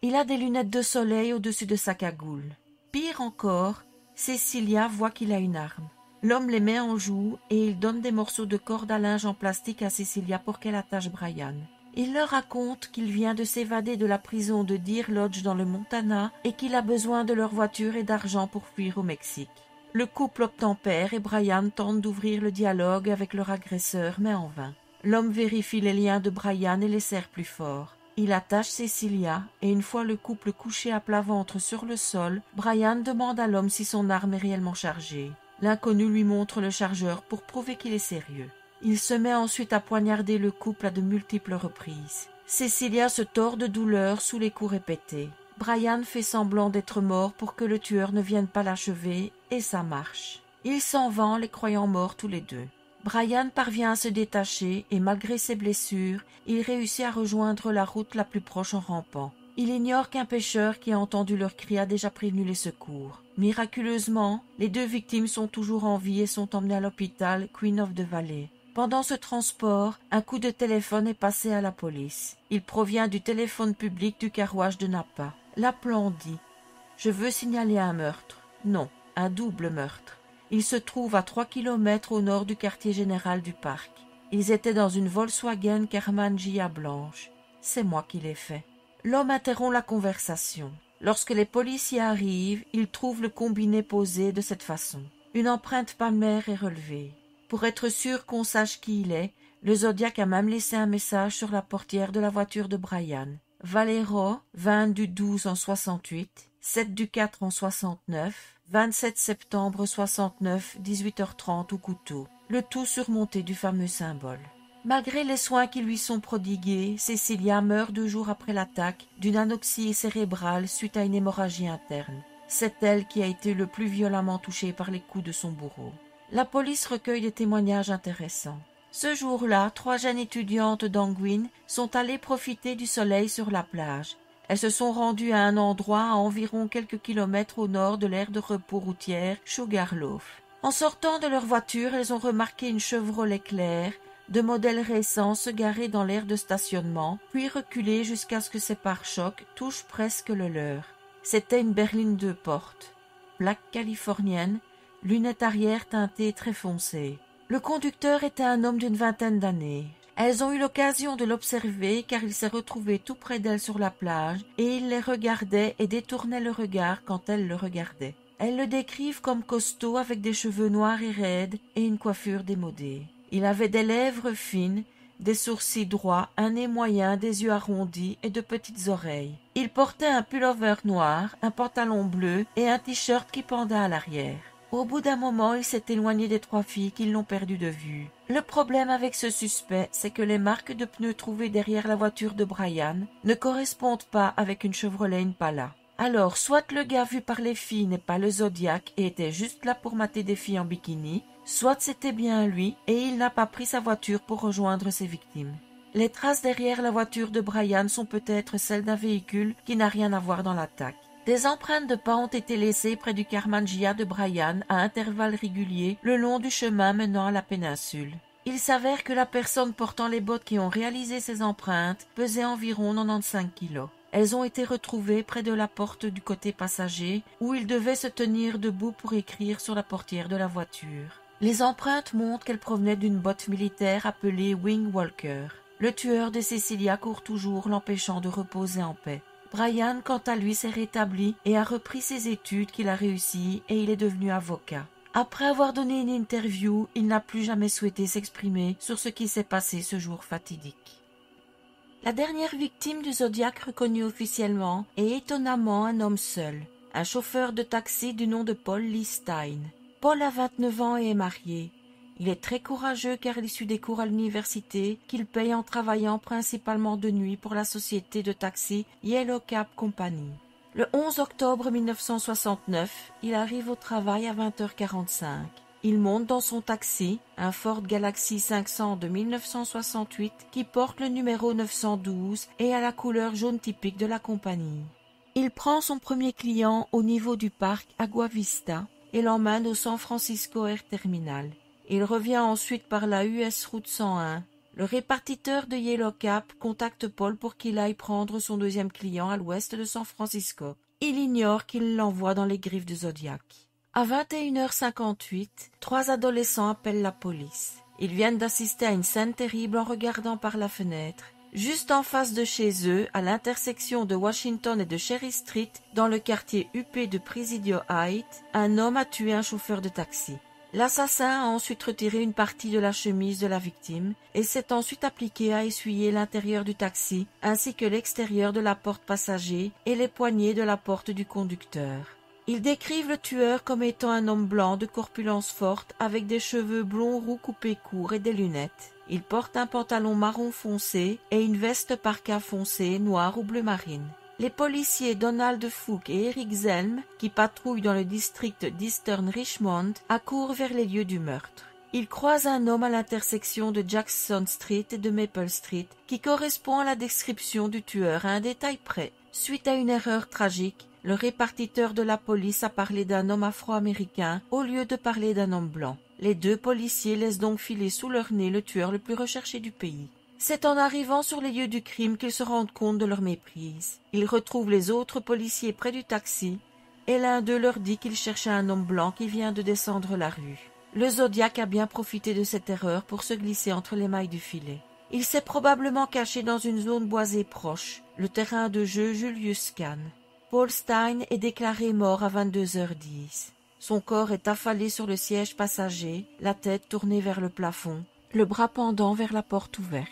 Il a des lunettes de soleil au-dessus de sa cagoule. Pire encore, Cecilia voit qu'il a une arme. L'homme les met en joue et il donne des morceaux de corde à linge en plastique à Cecilia pour qu'elle attache Brian. Il leur raconte qu'il vient de s'évader de la prison de Deer Lodge dans le Montana et qu'il a besoin de leur voiture et d'argent pour fuir au Mexique. Le couple obtempère et Brian tente d'ouvrir le dialogue avec leur agresseur, mais en vain. L'homme vérifie les liens de Brian et les serre plus fort. Il attache Cecilia et une fois le couple couché à plat ventre sur le sol, Brian demande à l'homme si son arme est réellement chargée. L'inconnu lui montre le chargeur pour prouver qu'il est sérieux. Il se met ensuite à poignarder le couple à de multiples reprises. Cecilia se tord de douleur sous les coups répétés. Brian fait semblant d'être mort pour que le tueur ne vienne pas l'achever, et ça marche. Il s'en vont, les croyant morts tous les deux. Brian parvient à se détacher et malgré ses blessures, il réussit à rejoindre la route la plus proche en rampant. Il ignore qu'un pêcheur qui a entendu leurs cris a déjà prévenu les secours. Miraculeusement, les deux victimes sont toujours en vie et sont emmenées à l'hôpital Queen of the Valley. Pendant ce transport, un coup de téléphone est passé à la police. Il provient du téléphone public du carrouage de Napa. L'appelant dit « Je veux signaler un meurtre. » Non, un double meurtre. Il se trouve à 3 kilomètres au nord du quartier général du parc. Ils étaient dans une Volkswagen Karmann Ghia blanche. C'est moi qui l'ai fait. L'homme interrompt la conversation. Lorsque les policiers arrivent, ils trouvent le combiné posé de cette façon. Une empreinte palmaire est relevée. Pour être sûr qu'on sache qui il est, le Zodiac a même laissé un message sur la portière de la voiture de Brian. Valero, 20 du 12 en 68, 7 du 4 en 69, 27 septembre 69, 18h30 au couteau. Le tout surmonté du fameux symbole. Malgré les soins qui lui sont prodigués, Cecilia meurt 2 jours après l'attaque d'une anoxie cérébrale suite à une hémorragie interne. C'est elle qui a été le plus violemment touchée par les coups de son bourreau. La police recueille des témoignages intéressants. Ce jour-là, 3 jeunes étudiantes d'Anguin sont allées profiter du soleil sur la plage. Elles se sont rendues à un endroit à environ quelques kilomètres au nord de l'aire de repos routière Sugarloaf. En sortant de leur voiture, elles ont remarqué une Chevrolet claire de modèle récent se garer dans l'aire de stationnement, puis reculer jusqu'à ce que ses pare-chocs touchent presque le leur. C'était une berline 2 portes, plaque californienne, lunettes arrière teintées très foncées. Le conducteur était un homme d'une vingtaine d'années. Elles ont eu l'occasion de l'observer car il s'est retrouvé tout près d'elles sur la plage et il les regardait et détournait le regard quand elles le regardaient. Elles le décrivent comme costaud avec des cheveux noirs et raides et une coiffure démodée. Il avait des lèvres fines, des sourcils droits, un nez moyen, des yeux arrondis et de petites oreilles. Il portait un pullover noir, un pantalon bleu et un t-shirt qui pendait à l'arrière. Au bout d'un moment, il s'est éloigné des 3 filles qui l'ont perdu de vue. Le problème avec ce suspect, c'est que les marques de pneus trouvées derrière la voiture de Brian ne correspondent pas avec une Chevrolet Impala. Alors, soit le gars vu par les filles n'est pas le Zodiac et était juste là pour mater des filles en bikini, soit c'était bien lui et il n'a pas pris sa voiture pour rejoindre ses victimes. Les traces derrière la voiture de Brian sont peut-être celles d'un véhicule qui n'a rien à voir dans l'attaque. Des empreintes de pas ont été laissées près du Karmanjia de Brian à intervalles réguliers le long du chemin menant à la péninsule. Il s'avère que la personne portant les bottes qui ont réalisé ces empreintes pesait environ 95 kilos. Elles ont été retrouvées près de la porte du côté passager où il devait se tenir debout pour écrire sur la portière de la voiture. Les empreintes montrent qu'elles provenaient d'une botte militaire appelée Wing Walker. Le tueur de Cecilia court toujours, l'empêchant de reposer en paix. Brian, quant à lui, s'est rétabli et a repris ses études qu'il a réussies et il est devenu avocat. Après avoir donné une interview, il n'a plus jamais souhaité s'exprimer sur ce qui s'est passé ce jour fatidique. La dernière victime du Zodiac reconnue officiellement est étonnamment un homme seul, un chauffeur de taxi du nom de Paul Lee Stein. Paul a 29 ans et est marié. Il est très courageux car il suit des cours à l'université qu'il paye en travaillant principalement de nuit pour la société de taxi Yellow Cab Company. Le 11 octobre 1969, il arrive au travail à 20h45. Il monte dans son taxi, un Ford Galaxy 500 de 1968 qui porte le numéro 912 et a la couleur jaune typique de la compagnie. Il prend son premier client au niveau du parc Agua Vista et l'emmène au San Francisco Air Terminal. Il revient ensuite par la US Route 101. Le répartiteur de Yellow Cab contacte Paul pour qu'il aille prendre son deuxième client à l'ouest de San Francisco. Il ignore qu'il l'envoie dans les griffes du Zodiac. À 21h58, 3 adolescents appellent la police. Ils viennent d'assister à une scène terrible en regardant par la fenêtre. Juste en face de chez eux, à l'intersection de Washington et de Cherry Street, dans le quartier huppé de Presidio Heights, un homme a tué un chauffeur de taxi. L'assassin a ensuite retiré une partie de la chemise de la victime et s'est ensuite appliqué à essuyer l'intérieur du taxi ainsi que l'extérieur de la porte passager et les poignées de la porte du conducteur. Ils décrivent le tueur comme étant un homme blanc de corpulence forte avec des cheveux blonds roux coupés courts et des lunettes. Il porte un pantalon marron foncé et une veste parka foncée, noire ou bleu marine. Les policiers Donald Foote et Eric Zelm, qui patrouillent dans le district d'Eastern Richmond, accourent vers les lieux du meurtre. Ils croisent un homme à l'intersection de Jackson Street et de Maple Street, qui correspond à la description du tueur à un détail près. Suite à une erreur tragique, le répartiteur de la police a parlé d'un homme afro-américain au lieu de parler d'un homme blanc. Les 2 policiers laissent donc filer sous leur nez le tueur le plus recherché du pays. C'est en arrivant sur les lieux du crime qu'ils se rendent compte de leur méprise. Ils retrouvent les autres policiers près du taxi et l'un d'eux leur dit qu'il cherchait un homme blanc qui vient de descendre la rue. Le Zodiac a bien profité de cette erreur pour se glisser entre les mailles du filet. Il s'est probablement caché dans une zone boisée proche, le terrain de jeu Julius Kahn. Paul Stein est déclaré mort à 22h10. Son corps est affalé sur le siège passager, la tête tournée vers le plafond, le bras pendant vers la porte ouverte.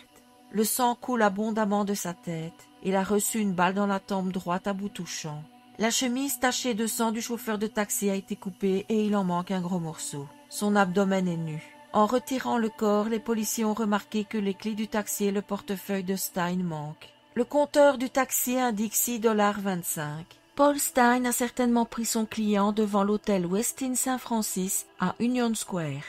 Le sang coule abondamment de sa tête. Il a reçu une balle dans la tempe droite à bout touchant. La chemise tachée de sang du chauffeur de taxi a été coupée et il en manque un gros morceau. Son abdomen est nu. En retirant le corps, les policiers ont remarqué que les clés du taxi et le portefeuille de Stein manquent. Le compteur du taxi indique $6,25. Paul Stein a certainement pris son client devant l'hôtel Westin Saint Francis à Union Square.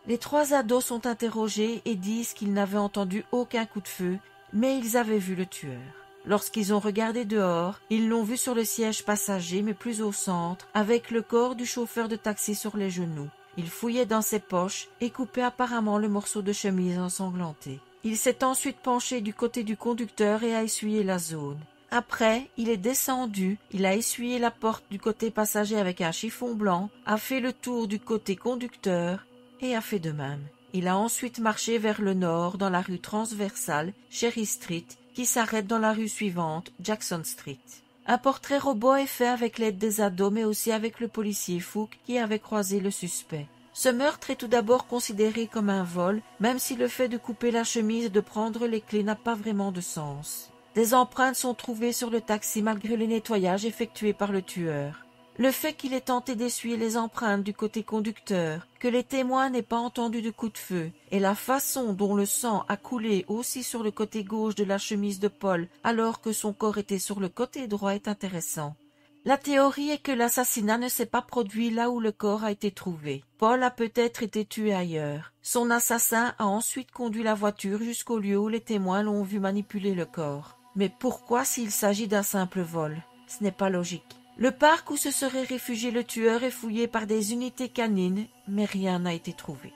Les 3 ados sont interrogés et disent qu'ils n'avaient entendu aucun coup de feu, mais ils avaient vu le tueur. Lorsqu'ils ont regardé dehors, ils l'ont vu sur le siège passager, mais plus au centre, avec le corps du chauffeur de taxi sur les genoux. Il fouillait dans ses poches et coupait apparemment le morceau de chemise ensanglanté. Il s'est ensuite penché du côté du conducteur et a essuyé la zone. Après, il est descendu, il a essuyé la porte du côté passager avec un chiffon blanc, a fait le tour du côté conducteur et a fait de même. Il a ensuite marché vers le nord dans la rue transversale Cherry Street qui s'arrête dans la rue suivante, Jackson Street. Un portrait robot est fait avec l'aide des ados mais aussi avec le policier Foote qui avait croisé le suspect. Ce meurtre est tout d'abord considéré comme un vol, même si le fait de couper la chemise et de prendre les clés n'a pas vraiment de sens. Des empreintes sont trouvées sur le taxi malgré le nettoyage effectué par le tueur. Le fait qu'il ait tenté d'essuyer les empreintes du côté conducteur, que les témoins n'aient pas entendu de coup de feu, et la façon dont le sang a coulé aussi sur le côté gauche de la chemise de Paul alors que son corps était sur le côté droit est intéressant. La théorie est que l'assassinat ne s'est pas produit là où le corps a été trouvé. Paul a peut-être été tué ailleurs. Son assassin a ensuite conduit la voiture jusqu'au lieu où les témoins l'ont vu manipuler le corps. Mais pourquoi s'il s'agit d'un simple vol? Ce n'est pas logique. Le parc où se serait réfugié le tueur est fouillé par des unités canines, mais rien n'a été trouvé.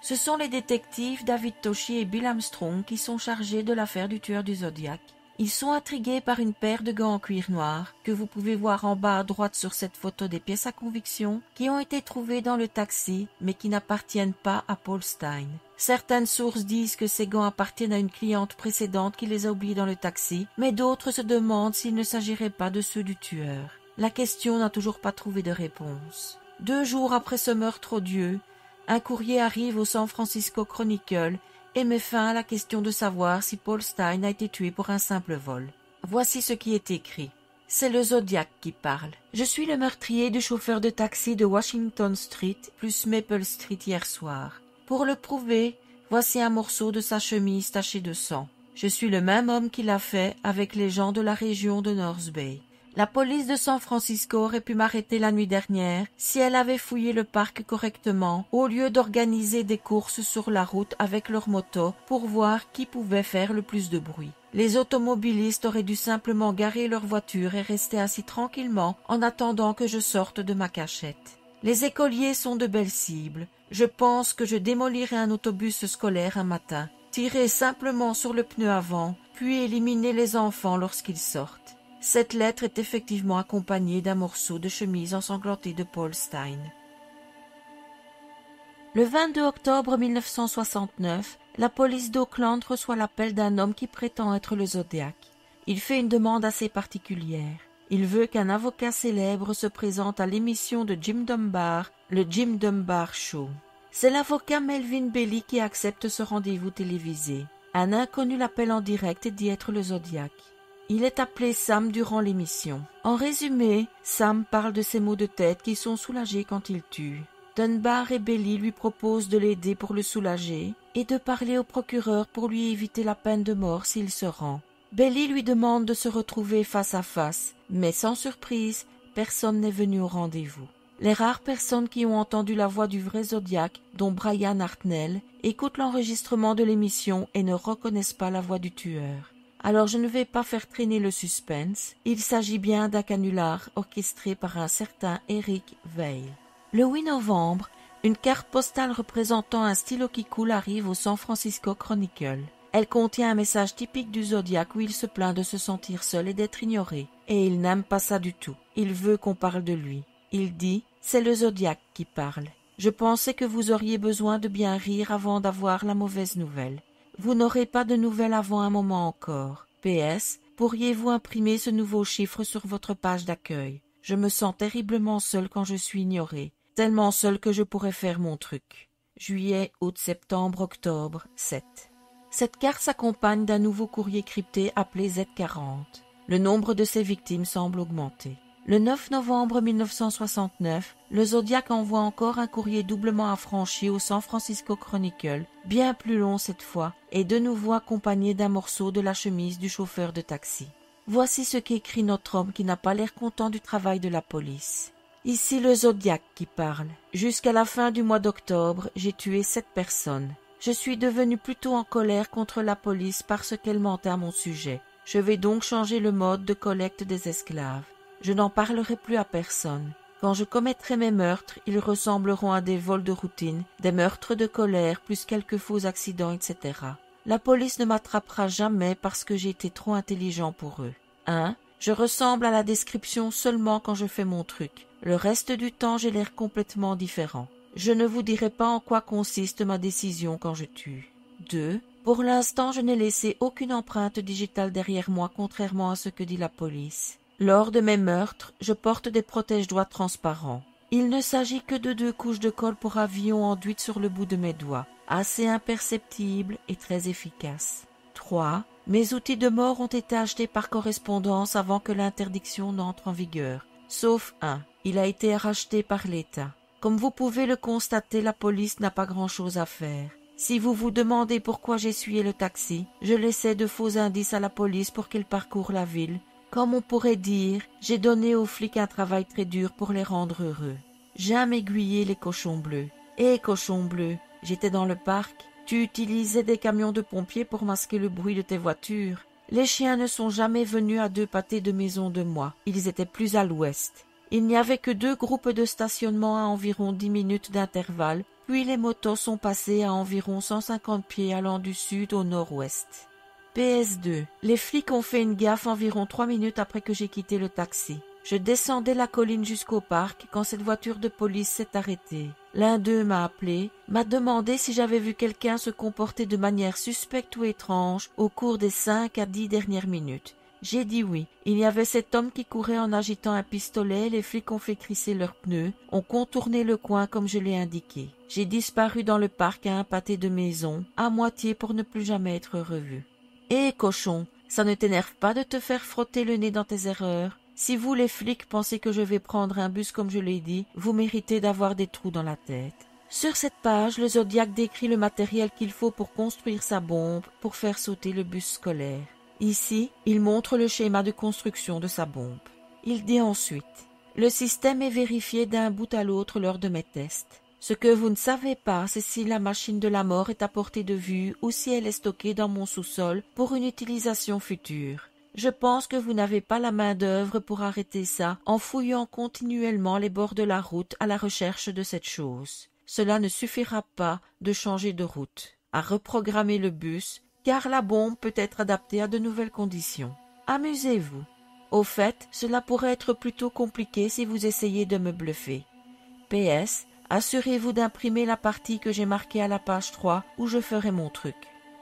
Ce sont les détectives David Toschi et Bill Armstrong qui sont chargés de l'affaire du tueur du Zodiac. Ils sont intrigués par une paire de gants en cuir noir, que vous pouvez voir en bas à droite sur cette photo des pièces à conviction, qui ont été trouvées dans le taxi, mais qui n'appartiennent pas à Paul Stine. Certaines sources disent que ces gants appartiennent à une cliente précédente qui les a oubliés dans le taxi, mais d'autres se demandent s'il ne s'agirait pas de ceux du tueur. La question n'a toujours pas trouvé de réponse. 2 jours après ce meurtre odieux, un courrier arrive au San Francisco Chronicle et met fin à la question de savoir si Paul Stine a été tué pour un simple vol. Voici ce qui est écrit. C'est le Zodiac qui parle. Je suis le meurtrier du chauffeur de taxi de Washington Street plus Maple Street hier soir. Pour le prouver, voici un morceau de sa chemise taché de sang. Je suis le même homme qui l'a fait avec les gens de la région de North Bay. La police de San Francisco aurait pu m'arrêter la nuit dernière si elle avait fouillé le parc correctement au lieu d'organiser des courses sur la route avec leur moto pour voir qui pouvait faire le plus de bruit. Les automobilistes auraient dû simplement garer leur voiture et rester assis tranquillement en attendant que je sorte de ma cachette. Les écoliers sont de belles cibles. Je pense que je démolirai un autobus scolaire un matin, tirer simplement sur le pneu avant, puis éliminer les enfants lorsqu'ils sortent. Cette lettre est effectivement accompagnée d'un morceau de chemise ensanglantée de Paul Stine. Le 22 octobre 1969, la police d'Oakland reçoit l'appel d'un homme qui prétend être le Zodiac. Il fait une demande assez particulière. Il veut qu'un avocat célèbre se présente à l'émission de Jim Dunbar, le Jim Dunbar Show. C'est l'avocat Melvin Belli qui accepte ce rendez-vous télévisé. Un inconnu l'appelle en direct et dit être le Zodiac. Il est appelé Sam durant l'émission. En résumé, Sam parle de ses maux de tête qui sont soulagés quand il tue. Dunbar et Belli lui proposent de l'aider pour le soulager et de parler au procureur pour lui éviter la peine de mort s'il se rend. Belli lui demande de se retrouver face à face, mais sans surprise, personne n'est venu au rendez-vous. Les rares personnes qui ont entendu la voix du vrai Zodiac, dont Brian Hartnell, écoutent l'enregistrement de l'émission et ne reconnaissent pas la voix du tueur. Alors je ne vais pas faire traîner le suspense, il s'agit bien d'un canular orchestré par un certain Eric Veil. Le 8 novembre, une carte postale représentant un stylo qui coule arrive au San Francisco Chronicle. Elle contient un message typique du Zodiac où il se plaint de se sentir seul et d'être ignoré. Et il n'aime pas ça du tout. Il veut qu'on parle de lui. Il dit « C'est le Zodiac qui parle. Je pensais que vous auriez besoin de bien rire avant d'avoir la mauvaise nouvelle. Vous n'aurez pas de nouvelles avant un moment encore. PS, pourriez-vous imprimer ce nouveau chiffre sur votre page d'accueil? Je me sens terriblement seul quand je suis ignoré. Tellement seul que je pourrais faire mon truc. Juillet, août, septembre, octobre, 7. Cette carte s'accompagne d'un nouveau courrier crypté appelé Z40. Le nombre de ses victimes semble augmenter. Le 9 novembre 1969, le Zodiac envoie encore un courrier doublement affranchi au San Francisco Chronicle, bien plus long cette fois, et de nouveau accompagné d'un morceau de la chemise du chauffeur de taxi. Voici ce qu'écrit notre homme qui n'a pas l'air content du travail de la police. Ici le Zodiac qui parle. Jusqu'à la fin du mois d'octobre, j'ai tué 7 personnes. Je suis devenu plutôt en colère contre la police parce qu'elle mentait à mon sujet. Je vais donc changer le mode de collecte des esclaves. Je n'en parlerai plus à personne. Quand je commettrai mes meurtres, ils ressembleront à des vols de routine, des meurtres de colère, plus quelques faux accidents, etc. La police ne m'attrapera jamais parce que j'ai été trop intelligent pour eux. 1. Je ressemble à la description seulement quand je fais mon truc. Le reste du temps, j'ai l'air complètement différent. Je ne vous dirai pas en quoi consiste ma décision quand je tue. 2. Pour l'instant, je n'ai laissé aucune empreinte digitale derrière moi, contrairement à ce que dit la police. Lors de mes meurtres, je porte des protège-doigts transparents. Il ne s'agit que de 2 couches de colle pour avion enduites sur le bout de mes doigts, assez imperceptibles et très efficaces. 3. Mes outils de mort ont été achetés par correspondance avant que l'interdiction n'entre en vigueur, sauf un. Il a été racheté par l'État. Comme vous pouvez le constater, la police n'a pas grand-chose à faire. Si vous vous demandez pourquoi j'essuyais le taxi, je laissais de faux indices à la police pour qu'il parcourt la ville. Comme on pourrait dire, j'ai donné aux flics un travail très dur pour les rendre heureux. J'aime aiguiller les cochons bleus. Hé, cochon bleu, j'étais dans le parc. Tu utilisais des camions de pompiers pour masquer le bruit de tes voitures. Les chiens ne sont jamais venus à 2 pâtés de maison de moi. Ils étaient plus à l'ouest. Il n'y avait que 2 groupes de stationnement à environ 10 minutes d'intervalle, puis les motos sont passées à environ 150 pieds allant du sud au nord-ouest. PS2. Les flics ont fait une gaffe environ 3 minutes après que j'ai quitté le taxi. Je descendais la colline jusqu'au parc quand cette voiture de police s'est arrêtée. L'un d'eux m'a appelé, m'a demandé si j'avais vu quelqu'un se comporter de manière suspecte ou étrange au cours des 5 à 10 dernières minutes. J'ai dit oui. Il y avait cet homme qui courait en agitant un pistolet, les flics ont fait crisser leurs pneus, ont contourné le coin comme je l'ai indiqué. J'ai disparu dans le parc à un pâté de maison, à moitié pour ne plus jamais être revu. Hé, cochon, ça ne t'énerve pas de te faire frotter le nez dans tes erreurs? Si vous, les flics, pensez que je vais prendre un bus comme je l'ai dit, vous méritez d'avoir des trous dans la tête. Sur cette page, le Zodiac décrit le matériel qu'il faut pour construire sa bombe pour faire sauter le bus scolaire. Ici, il montre le schéma de construction de sa bombe. Il dit ensuite « Le système est vérifié d'un bout à l'autre lors de mes tests. Ce que vous ne savez pas, c'est si la machine de la mort est à portée de vue ou si elle est stockée dans mon sous-sol pour une utilisation future. Je pense que vous n'avez pas la main-d'œuvre pour arrêter ça en fouillant continuellement les bords de la route à la recherche de cette chose. Cela ne suffira pas de changer de route, à reprogrammer le bus, car la bombe peut être adaptée à de nouvelles conditions. Amusez-vous. Au fait, cela pourrait être plutôt compliqué si vous essayez de me bluffer. PS, assurez-vous d'imprimer la partie que j'ai marquée à la page 3 où je ferai mon truc.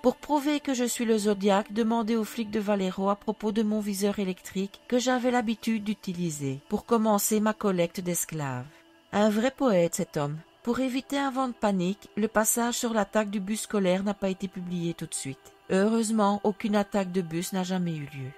Pour prouver que je suis le Zodiac, demandez aux flics de Valero à propos de mon viseur électrique que j'avais l'habitude d'utiliser pour commencer ma collecte d'esclaves. Un vrai poète, cet homme. Pour éviter un vent de panique, le passage sur l'attaque du bus scolaire n'a pas été publié tout de suite. Heureusement, aucune attaque de bus n'a jamais eu lieu.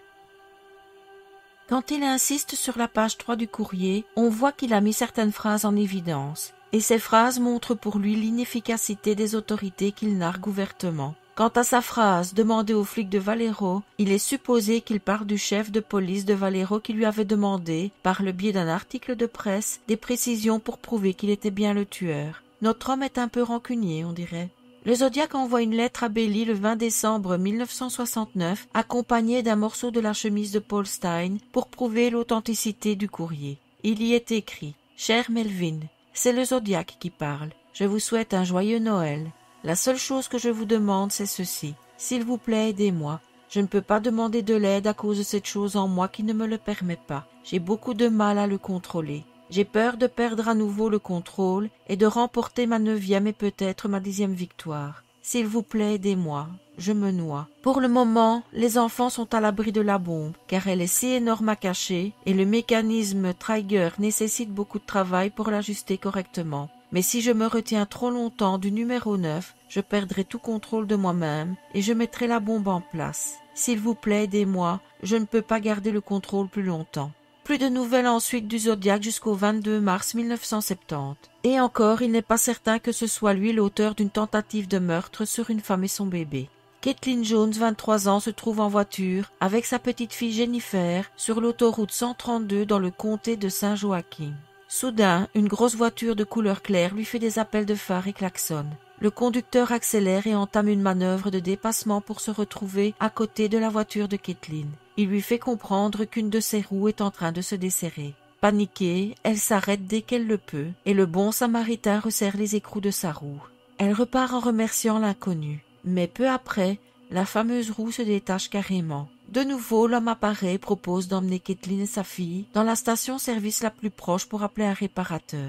Quand il insiste sur la page 3 du courrier, on voit qu'il a mis certaines phrases en évidence, et ces phrases montrent pour lui l'inefficacité des autorités qu'il nargue ouvertement. Quant à sa phrase demandée aux flics de Valero, il est supposé qu'il parle du chef de police de Valero qui lui avait demandé, par le biais d'un article de presse, des précisions pour prouver qu'il était bien le tueur. Notre homme est un peu rancunier, on dirait. Le Zodiac envoie une lettre à Bailey le 20 décembre 1969, accompagnée d'un morceau de la chemise de Paul Stein, pour prouver l'authenticité du courrier. Il y est écrit « Cher Melvin, c'est le Zodiac qui parle. Je vous souhaite un joyeux Noël. La seule chose que je vous demande, c'est ceci. S'il vous plaît, aidez-moi. Je ne peux pas demander de l'aide à cause de cette chose en moi qui ne me le permet pas. J'ai beaucoup de mal à le contrôler. J'ai peur de perdre à nouveau le contrôle et de remporter ma 9e et peut-être ma 10e victoire. S'il vous plaît, aidez-moi. Je me noie. Pour le moment, les enfants sont à l'abri de la bombe, car elle est si énorme à cacher et le mécanisme Trigger nécessite beaucoup de travail pour l'ajuster correctement. Mais si je me retiens trop longtemps du numéro 9, je perdrai tout contrôle de moi-même et je mettrai la bombe en place. S'il vous plaît, aidez-moi, je ne peux pas garder le contrôle plus longtemps. Plus de nouvelles ensuite du Zodiac jusqu'au 22 mars 1970. Et encore, il n'est pas certain que ce soit lui l'auteur d'une tentative de meurtre sur une femme et son bébé. Kathleen Jones, 23 ans, se trouve en voiture avec sa petite fille Jennifer sur l'autoroute 132 dans le comté de Saint-Joachim. Soudain, une grosse voiture de couleur claire lui fait des appels de phare et klaxonne. Le conducteur accélère et entame une manœuvre de dépassement pour se retrouver à côté de la voiture de Kathleen. Il lui fait comprendre qu'une de ses roues est en train de se desserrer. Paniquée, elle s'arrête dès qu'elle le peut et le bon samaritain resserre les écrous de sa roue. Elle repart en remerciant l'inconnu. Mais peu après, la fameuse roue se détache carrément. De nouveau, l'homme apparaît et propose d'emmener Kathleen et sa fille dans la station-service la plus proche pour appeler un réparateur.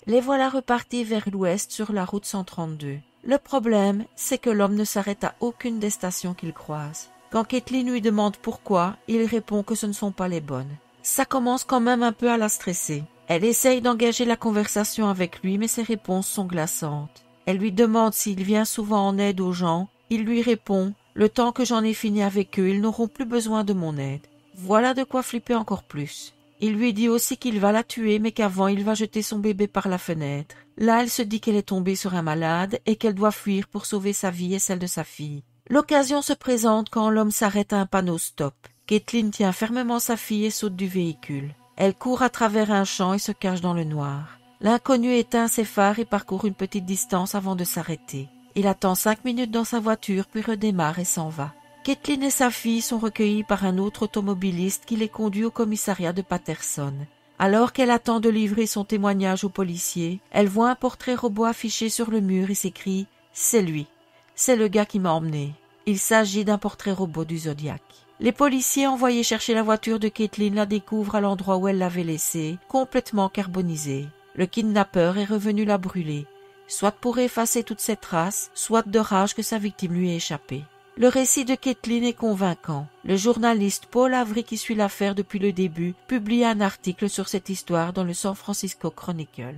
Les voilà repartis vers l'ouest sur la route 132. Le problème, c'est que l'homme ne s'arrête à aucune des stations qu'il croise. Quand Kathleen lui demande pourquoi, il répond que ce ne sont pas les bonnes. Ça commence quand même un peu à la stresser. Elle essaye d'engager la conversation avec lui, mais ses réponses sont glaçantes. Elle lui demande s'il vient souvent en aide aux gens. Il lui répond « Le temps que j'en ai fini avec eux, ils n'auront plus besoin de mon aide. » Voilà de quoi flipper encore plus. Il lui dit aussi qu'il va la tuer, mais qu'avant il va jeter son bébé par la fenêtre. Là, elle se dit qu'elle est tombée sur un malade et qu'elle doit fuir pour sauver sa vie et celle de sa fille. L'occasion se présente quand l'homme s'arrête à un panneau stop. Caitlin tient fermement sa fille et saute du véhicule. Elle court à travers un champ et se cache dans le noir. L'inconnu éteint ses phares et parcourt une petite distance avant de s'arrêter. Il attend 5 minutes dans sa voiture puis redémarre et s'en va. Caitlin et sa fille sont recueillies par un autre automobiliste qui les conduit au commissariat de Patterson. Alors qu'elle attend de livrer son témoignage aux policiers, elle voit un portrait robot affiché sur le mur et s'écrie « C'est lui, c'est le gars qui m'a emmené ». Il s'agit d'un portrait robot du Zodiac. Les policiers envoyés chercher la voiture de Caitlin la découvrent à l'endroit où elle l'avait laissée, complètement carbonisée. Le kidnappeur est revenu la brûler, soit pour effacer toutes ses traces, soit de rage que sa victime lui ait échappé. Le récit de Caitlin est convaincant. Le journaliste Paul Avery, qui suit l'affaire depuis le début, publie un article sur cette histoire dans le San Francisco Chronicle.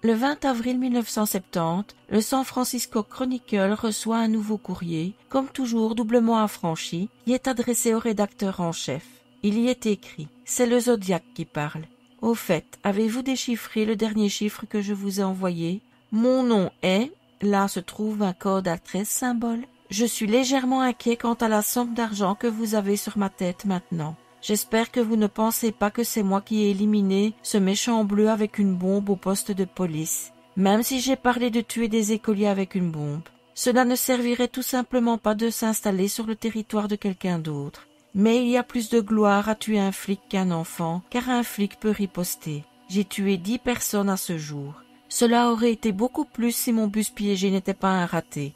Le 20 avril 1970, le San Francisco Chronicle reçoit un nouveau courrier, comme toujours doublement affranchi, qui est adressé au rédacteur en chef. Il y est écrit « C'est le Zodiac qui parle. Au fait, avez-vous déchiffré le dernier chiffre que je vous ai envoyé? Mon nom est... » Là se trouve un code à 13 symboles. Je suis légèrement inquiet quant à la somme d'argent que vous avez sur ma tête maintenant. J'espère que vous ne pensez pas que c'est moi qui ai éliminé ce méchant bleu avec une bombe au poste de police, même si j'ai parlé de tuer des écoliers avec une bombe. Cela ne servirait tout simplement pas de s'installer sur le territoire de quelqu'un d'autre. Mais il y a plus de gloire à tuer un flic qu'un enfant, car un flic peut riposter. J'ai tué 10 personnes à ce jour. Cela aurait été beaucoup plus si mon bus piégé n'était pas un raté.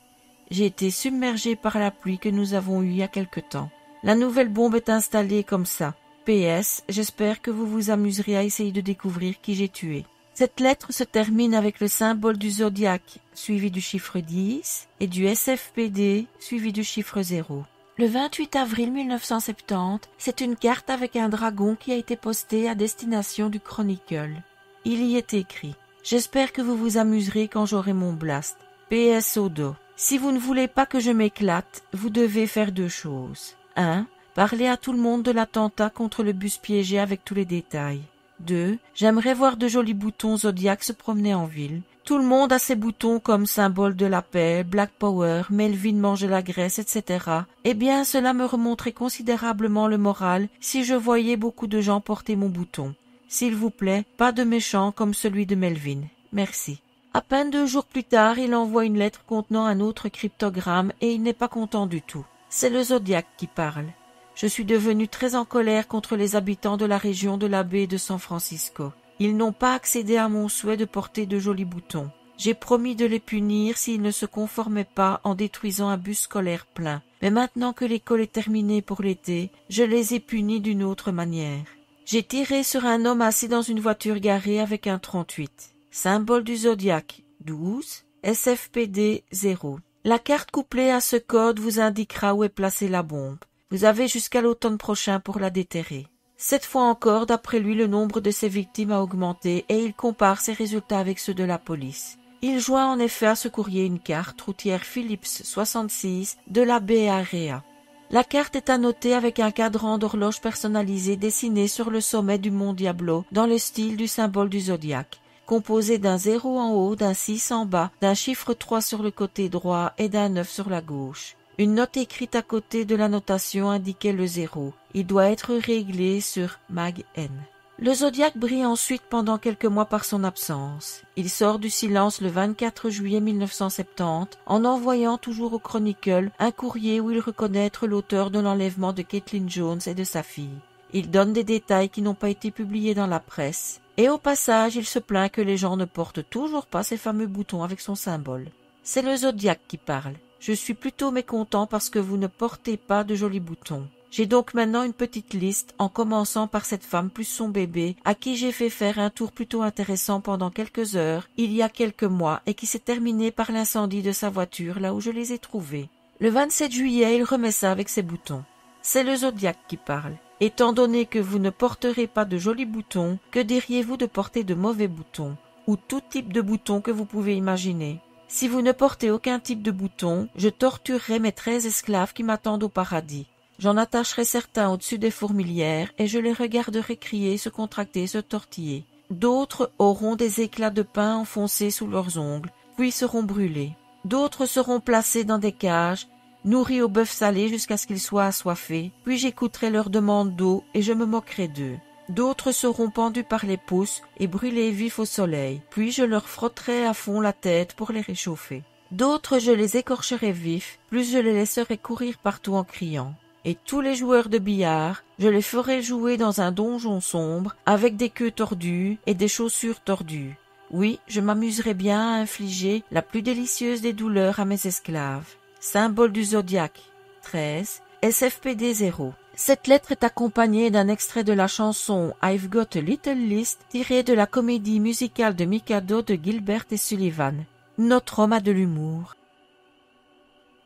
J'ai été submergé par la pluie que nous avons eue il y a quelque temps. La nouvelle bombe est installée comme ça. PS, j'espère que vous vous amuserez à essayer de découvrir qui j'ai tué. Cette lettre se termine avec le symbole du Zodiac, suivi du chiffre 10, et du SFPD, suivi du chiffre 0. Le 28 avril 1970, c'est une carte avec un dragon qui a été postée à destination du Chronicle. Il y est écrit « J'espère que vous vous amuserez quand j'aurai mon blast. PS au dos. Si vous ne voulez pas que je m'éclate, vous devez faire 2 choses. 1. Parler à tout le monde de l'attentat contre le bus piégé avec tous les détails. 2. J'aimerais voir de jolis boutons Zodiac se promener en ville. Tout le monde a ses boutons comme symbole de la paix, Black Power, Melvin mange la graisse, etc. Eh bien, cela me remonterait considérablement le moral si je voyais beaucoup de gens porter mon bouton. S'il vous plaît, pas de méchants comme celui de Melvin. Merci. À peine 2 jours plus tard, il envoie une lettre contenant un autre cryptogramme et il n'est pas content du tout. C'est le Zodiac qui parle. Je suis devenu très en colère contre les habitants de la région de la baie de San Francisco. Ils n'ont pas accédé à mon souhait de porter de jolis boutons. J'ai promis de les punir s'ils ne se conformaient pas en détruisant un bus scolaire plein. Mais maintenant que l'école est terminée pour l'été, je les ai punis d'une autre manière. J'ai tiré sur un homme assis dans une voiture garée avec un 38. Symbole du Zodiac, 12, SFPD 0. La carte couplée à ce code vous indiquera où est placée la bombe. Vous avez jusqu'à l'automne prochain pour la déterrer. Cette fois encore, d'après lui, le nombre de ses victimes a augmenté et il compare ses résultats avec ceux de la police. Il joint en effet à ce courrier une carte routière Phillips 66 de la Bay Area. La carte est annotée avec un cadran d'horloge personnalisé dessiné sur le sommet du mont Diablo dans le style du symbole du Zodiac, composé d'un 0 en haut, d'un 6 en bas, d'un chiffre 3 sur le côté droit et d'un 9 sur la gauche. Une note écrite à côté de la notation indiquait le 0. Il doit être réglé sur Mag N. Le Zodiac brille ensuite pendant quelques mois par son absence. Il sort du silence le 24 juillet 1970 en envoyant toujours au Chronicle un courrier où il reconnaît être l'auteur de l'enlèvement de Caitlin Jones et de sa fille. Il donne des détails qui n'ont pas été publiés dans la presse. Et au passage, il se plaint que les gens ne portent toujours pas ces fameux boutons avec son symbole. C'est le Zodiac qui parle. Je suis plutôt mécontent parce que vous ne portez pas de jolis boutons. J'ai donc maintenant une petite liste, en commençant par cette femme plus son bébé, à qui j'ai fait faire un tour plutôt intéressant pendant quelques heures, il y a quelques mois, et qui s'est terminé par l'incendie de sa voiture là où je les ai trouvés. Le 27 juillet, il remet ça avec ses boutons. C'est le Zodiac qui parle. Étant donné que vous ne porterez pas de jolis boutons, que diriez-vous de porter de mauvais boutons, ou tout type de boutons que vous pouvez imaginer? Si vous ne portez aucun type de bouton, je torturerai mes 13 esclaves qui m'attendent au paradis. J'en attacherai certains au-dessus des fourmilières et je les regarderai crier, se contracter, se tortiller. D'autres auront des éclats de pain enfoncés sous leurs ongles, puis seront brûlés. D'autres seront placés dans des cages, nourris au bœuf salé jusqu'à ce qu'ils soient assoiffés, puis j'écouterai leurs demandes d'eau et je me moquerai d'eux. D'autres seront pendus par les pouces et brûlés vifs au soleil, puis je leur frotterai à fond la tête pour les réchauffer. D'autres je les écorcherai vifs, plus je les laisserai courir partout en criant. Et tous les joueurs de billard, je les ferai jouer dans un donjon sombre, avec des queues tordues et des chaussures tordues. Oui, je m'amuserai bien à infliger la plus délicieuse des douleurs à mes esclaves. Symbole du zodiaque, 13, SFPD 0. Cette lettre est accompagnée d'un extrait de la chanson I've Got a Little List, tirée de la comédie musicale de Mikado de Gilbert et Sullivan. Notre homme a de l'humour.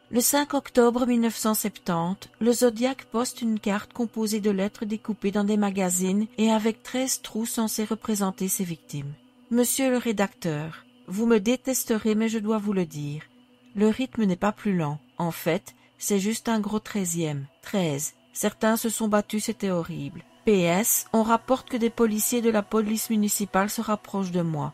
Le 5 octobre 1970, le Zodiac poste une carte composée de lettres découpées dans des magazines et avec 13 trous censés représenter ses victimes. Monsieur le rédacteur, vous me détesterez mais je dois vous le dire. Le rythme n'est pas plus lent. En fait, c'est juste un gros 13e. 13. Certains se sont battus, c'était horrible. PS, on rapporte que des policiers de la police municipale se rapprochent de moi.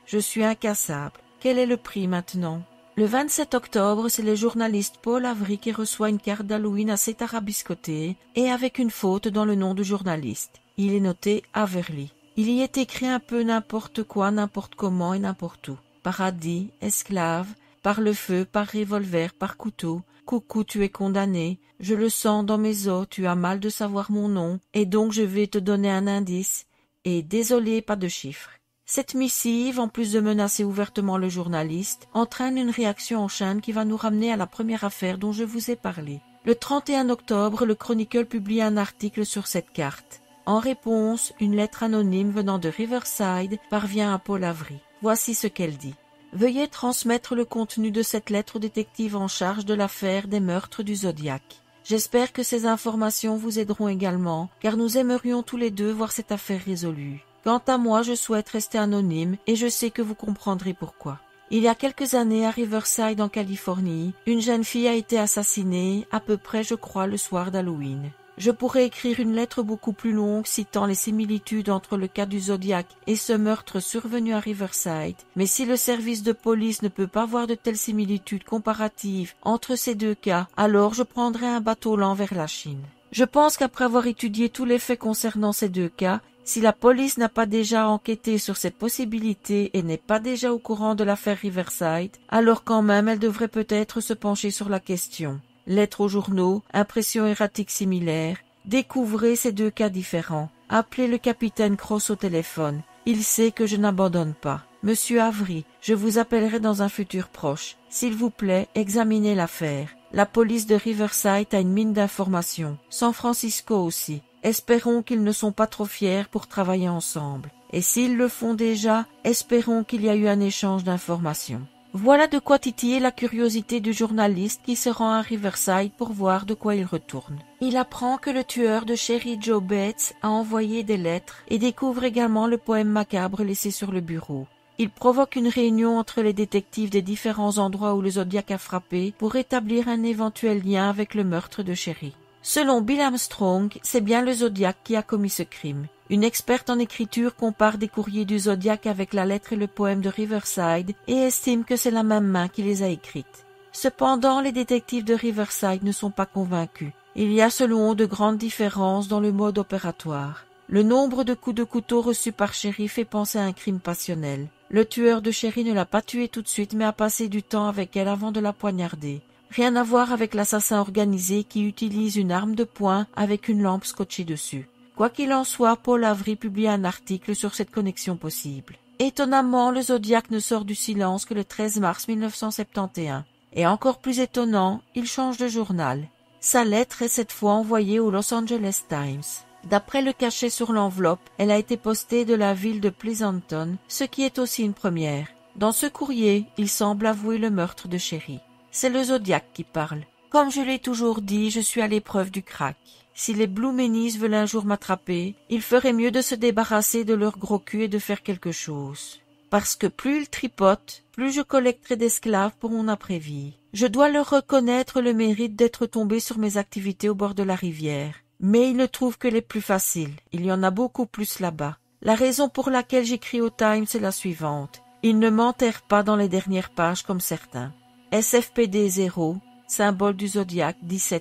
Je suis incassable. Quel est le prix maintenant? Le 27 octobre, c'est le journaliste Paul Avery qui reçoit une carte d'Halloween assez tarabiscotée et avec une faute dans le nom du journaliste. Il est noté Averly. Il y est écrit un peu n'importe quoi, n'importe comment et n'importe où. Paradis, esclave, par le feu, par revolver, par couteau. Coucou, tu es condamné. Je le sens dans mes os, tu as mal de savoir mon nom, et donc je vais te donner un indice. Et désolé, pas de chiffres. Cette missive, en plus de menacer ouvertement le journaliste, entraîne une réaction en chaîne qui va nous ramener à la première affaire dont je vous ai parlé. Le 31 octobre, le Chronicle publie un article sur cette carte. En réponse, une lettre anonyme venant de Riverside parvient à Paul Avery. Voici ce qu'elle dit. Veuillez transmettre le contenu de cette lettre au détective en charge de l'affaire des meurtres du Zodiac. J'espère que ces informations vous aideront également, car nous aimerions tous les deux voir cette affaire résolue. Quant à moi, je souhaite rester anonyme et je sais que vous comprendrez pourquoi. Il y a quelques années, à Riverside, en Californie, une jeune fille a été assassinée, à peu près, je crois, le soir d'Halloween. Je pourrais écrire une lettre beaucoup plus longue citant les similitudes entre le cas du Zodiac et ce meurtre survenu à Riverside, mais si le service de police ne peut pas voir de telles similitudes comparatives entre ces deux cas, alors je prendrai un bateau lent vers la Chine. Je pense qu'après avoir étudié tous les faits concernant ces deux cas, si la police n'a pas déjà enquêté sur cette possibilité et n'est pas déjà au courant de l'affaire Riverside, alors quand même elle devrait peut-être se pencher sur la question. Lettres aux journaux, impressions erratiques similaires. Découvrez ces deux cas différents. Appelez le capitaine Cross au téléphone. Il sait que je n'abandonne pas. Monsieur Avery, je vous appellerai dans un futur proche. S'il vous plaît, examinez l'affaire. La police de Riverside a une mine d'informations. San Francisco aussi. Espérons qu'ils ne sont pas trop fiers pour travailler ensemble. Et s'ils le font déjà, espérons qu'il y a eu un échange d'informations. Voilà de quoi titiller la curiosité du journaliste qui se rend à Riverside pour voir de quoi il retourne. Il apprend que le tueur de Sherry Joe Bates a envoyé des lettres et découvre également le poème macabre laissé sur le bureau. Il provoque une réunion entre les détectives des différents endroits où le Zodiac a frappé pour établir un éventuel lien avec le meurtre de Sherry. Selon Bill Armstrong, c'est bien le Zodiac qui a commis ce crime. Une experte en écriture compare des courriers du Zodiac avec la lettre et le poème de Riverside et estime que c'est la même main qui les a écrites. Cependant, les détectives de Riverside ne sont pas convaincus. Il y a selon eux de grandes différences dans le mode opératoire. Le nombre de coups de couteau reçus par Sherry fait penser à un crime passionnel. Le tueur de Sherry ne l'a pas tuée tout de suite mais a passé du temps avec elle avant de la poignarder. Rien à voir avec l'assassin organisé qui utilise une arme de poing avec une lampe scotchée dessus. Quoi qu'il en soit, Paul Avery publie un article sur cette connexion possible. Étonnamment, le Zodiac ne sort du silence que le 13 mars 1971. Et encore plus étonnant, il change de journal. Sa lettre est cette fois envoyée au Los Angeles Times. D'après le cachet sur l'enveloppe, elle a été postée de la ville de Pleasanton, ce qui est aussi une première. Dans ce courrier, il semble avouer le meurtre de Sherry. C'est le Zodiac qui parle. Comme je l'ai toujours dit, je suis à l'épreuve du crack. Si les Blue Meanies veulent un jour m'attraper, il ferait mieux de se débarrasser de leur gros cul et de faire quelque chose. parce que plus il tripote, plus je collecterai d'esclaves pour mon après-vie. Je dois leur reconnaître le mérite d'être tombé sur mes activités au bord de la rivière. Mais ils ne trouvent que les plus faciles. Il y en a beaucoup plus là-bas. La raison pour laquelle j'écris au Times est la suivante. Ils ne m'enterrent pas dans les dernières pages comme certains. SFPD 0, symbole du zodiaque 17+.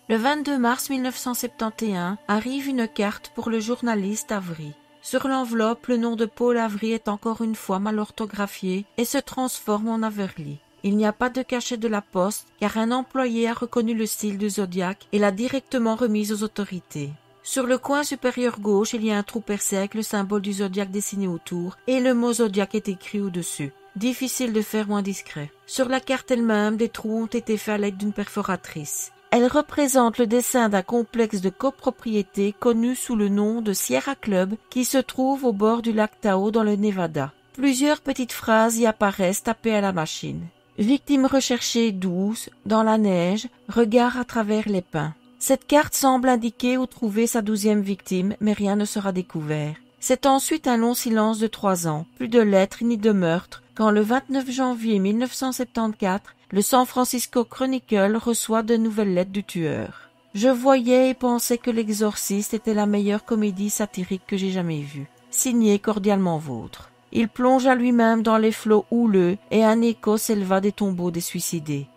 Le 22 mars 1971 arrive une carte pour le journaliste Avery. Sur l'enveloppe, le nom de Paul Avery est encore une fois mal orthographié et se transforme en Averly. Il n'y a pas de cachet de la poste car un employé a reconnu le style du zodiaque et l'a directement remise aux autorités. Sur le coin supérieur gauche, il y a un trou percé avec le symbole du zodiaque dessiné autour et le mot zodiaque est écrit au-dessus. Difficile de faire moins discret. Sur la carte elle-même, des trous ont été faits à l'aide d'une perforatrice. Elle représente le dessin d'un complexe de copropriété connu sous le nom de Sierra Club qui se trouve au bord du lac Tahoe dans le Nevada. Plusieurs petites phrases y apparaissent tapées à la machine. Victime recherchée douce, dans la neige, regard à travers les pins. Cette carte semble indiquer où trouver sa 12e victime, mais rien ne sera découvert. C'est ensuite un long silence de 3 ans, plus de lettres ni de meurtres, quand le 29 janvier 1974, le San Francisco Chronicle reçoit de nouvelles lettres du tueur. Je voyais et pensais que L'Exorciste était la meilleure comédie satirique que j'ai jamais vue. Signé cordialement vôtre. Il plongea lui-même dans les flots houleux et un écho s'éleva des tombeaux des suicidés.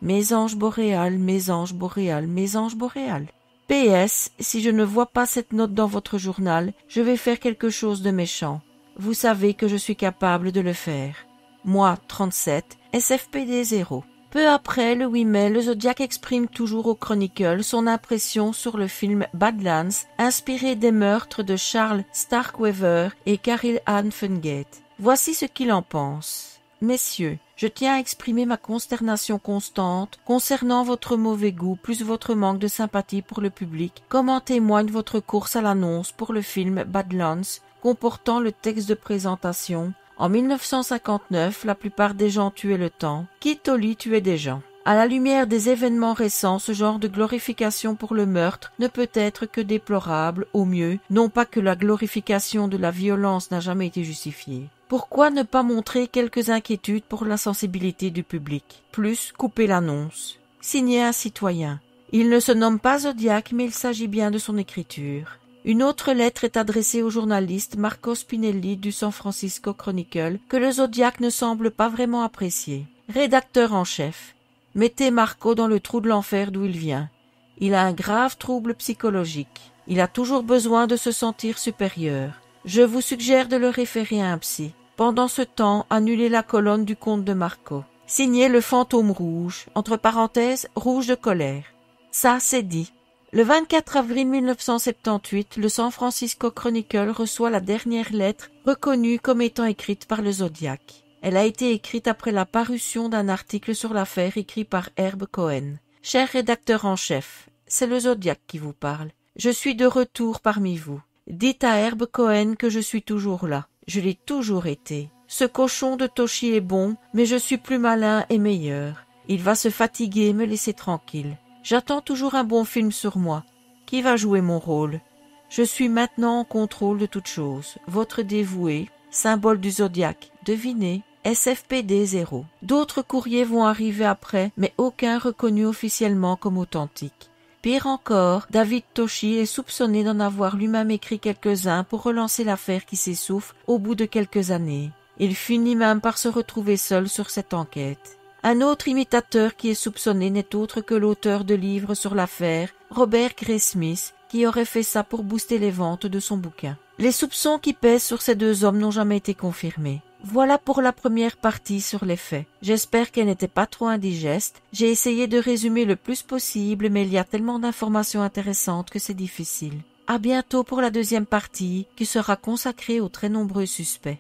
Mes anges boréales, mes anges boréales, mes anges boréales. PS, si je ne vois pas cette note dans votre journal, je vais faire quelque chose de méchant. Vous savez que je suis capable de le faire. Moi, 37, SFPD 0. Peu après, le 8 mai, le Zodiac exprime toujours au Chronicle son impression sur le film Badlands, inspiré des meurtres de Charles Starkweather et Caril Ann Fungate. Voici ce qu'il en pense. Messieurs, je tiens à exprimer ma consternation constante concernant votre mauvais goût plus votre manque de sympathie pour le public, comme en témoigne votre course à l'annonce pour le film Badlands, comportant le texte de présentation. En 1959, la plupart des gens tuaient le temps. Kit Ollie tuait des gens. À la lumière des événements récents, ce genre de glorification pour le meurtre ne peut être que déplorable, au mieux, non pas que la glorification de la violence n'a jamais été justifiée. Pourquoi ne pas montrer quelques inquiétudes pour la sensibilité du public? Plus, couper l'annonce. Signé un citoyen. Il ne se nomme pas Zodiac, mais il s'agit bien de son écriture. Une autre lettre est adressée au journaliste Marco Spinelli du San Francisco Chronicle que le Zodiac ne semble pas vraiment apprécier. Rédacteur en chef. Mettez Marco dans le trou de l'enfer d'où il vient. Il a un grave trouble psychologique. Il a toujours besoin de se sentir supérieur. Je vous suggère de le référer à un psy. Pendant ce temps, annulez la colonne du compte de Marco. Signez le fantôme rouge, entre parenthèses, rouge de colère. Ça, c'est dit. Le 24 avril 1978, le San Francisco Chronicle reçoit la dernière lettre reconnue comme étant écrite par le Zodiac. Elle a été écrite après la parution d'un article sur l'affaire écrit par Herb Cohen. Cher rédacteur en chef, c'est le Zodiac qui vous parle. Je suis de retour parmi vous. Dites à Herb Cohen que je suis toujours là. Je l'ai toujours été. Ce cochon de Toshi est bon, mais je suis plus malin et meilleur. Il va se fatiguer et me laisser tranquille. J'attends toujours un bon film sur moi. Qui va jouer mon rôle? Je suis maintenant en contrôle de toute chose. Votre dévoué, symbole du Zodiac, devinez, SFPD 0. D'autres courriers vont arriver après, mais aucun reconnu officiellement comme authentique. Pire encore, David Toshi est soupçonné d'en avoir lui-même écrit quelques-uns pour relancer l'affaire qui s'essouffle au bout de quelques années. Il finit même par se retrouver seul sur cette enquête. Un autre imitateur qui est soupçonné n'est autre que l'auteur de livres sur l'affaire, Robert Graysmith, qui aurait fait ça pour booster les ventes de son bouquin. Les soupçons qui pèsent sur ces deux hommes n'ont jamais été confirmés. Voilà pour la première partie sur les faits. J'espère qu'elle n'était pas trop indigeste. J'ai essayé de résumer le plus possible, mais il y a tellement d'informations intéressantes que c'est difficile. À bientôt pour la deuxième partie, qui sera consacrée aux très nombreux suspects.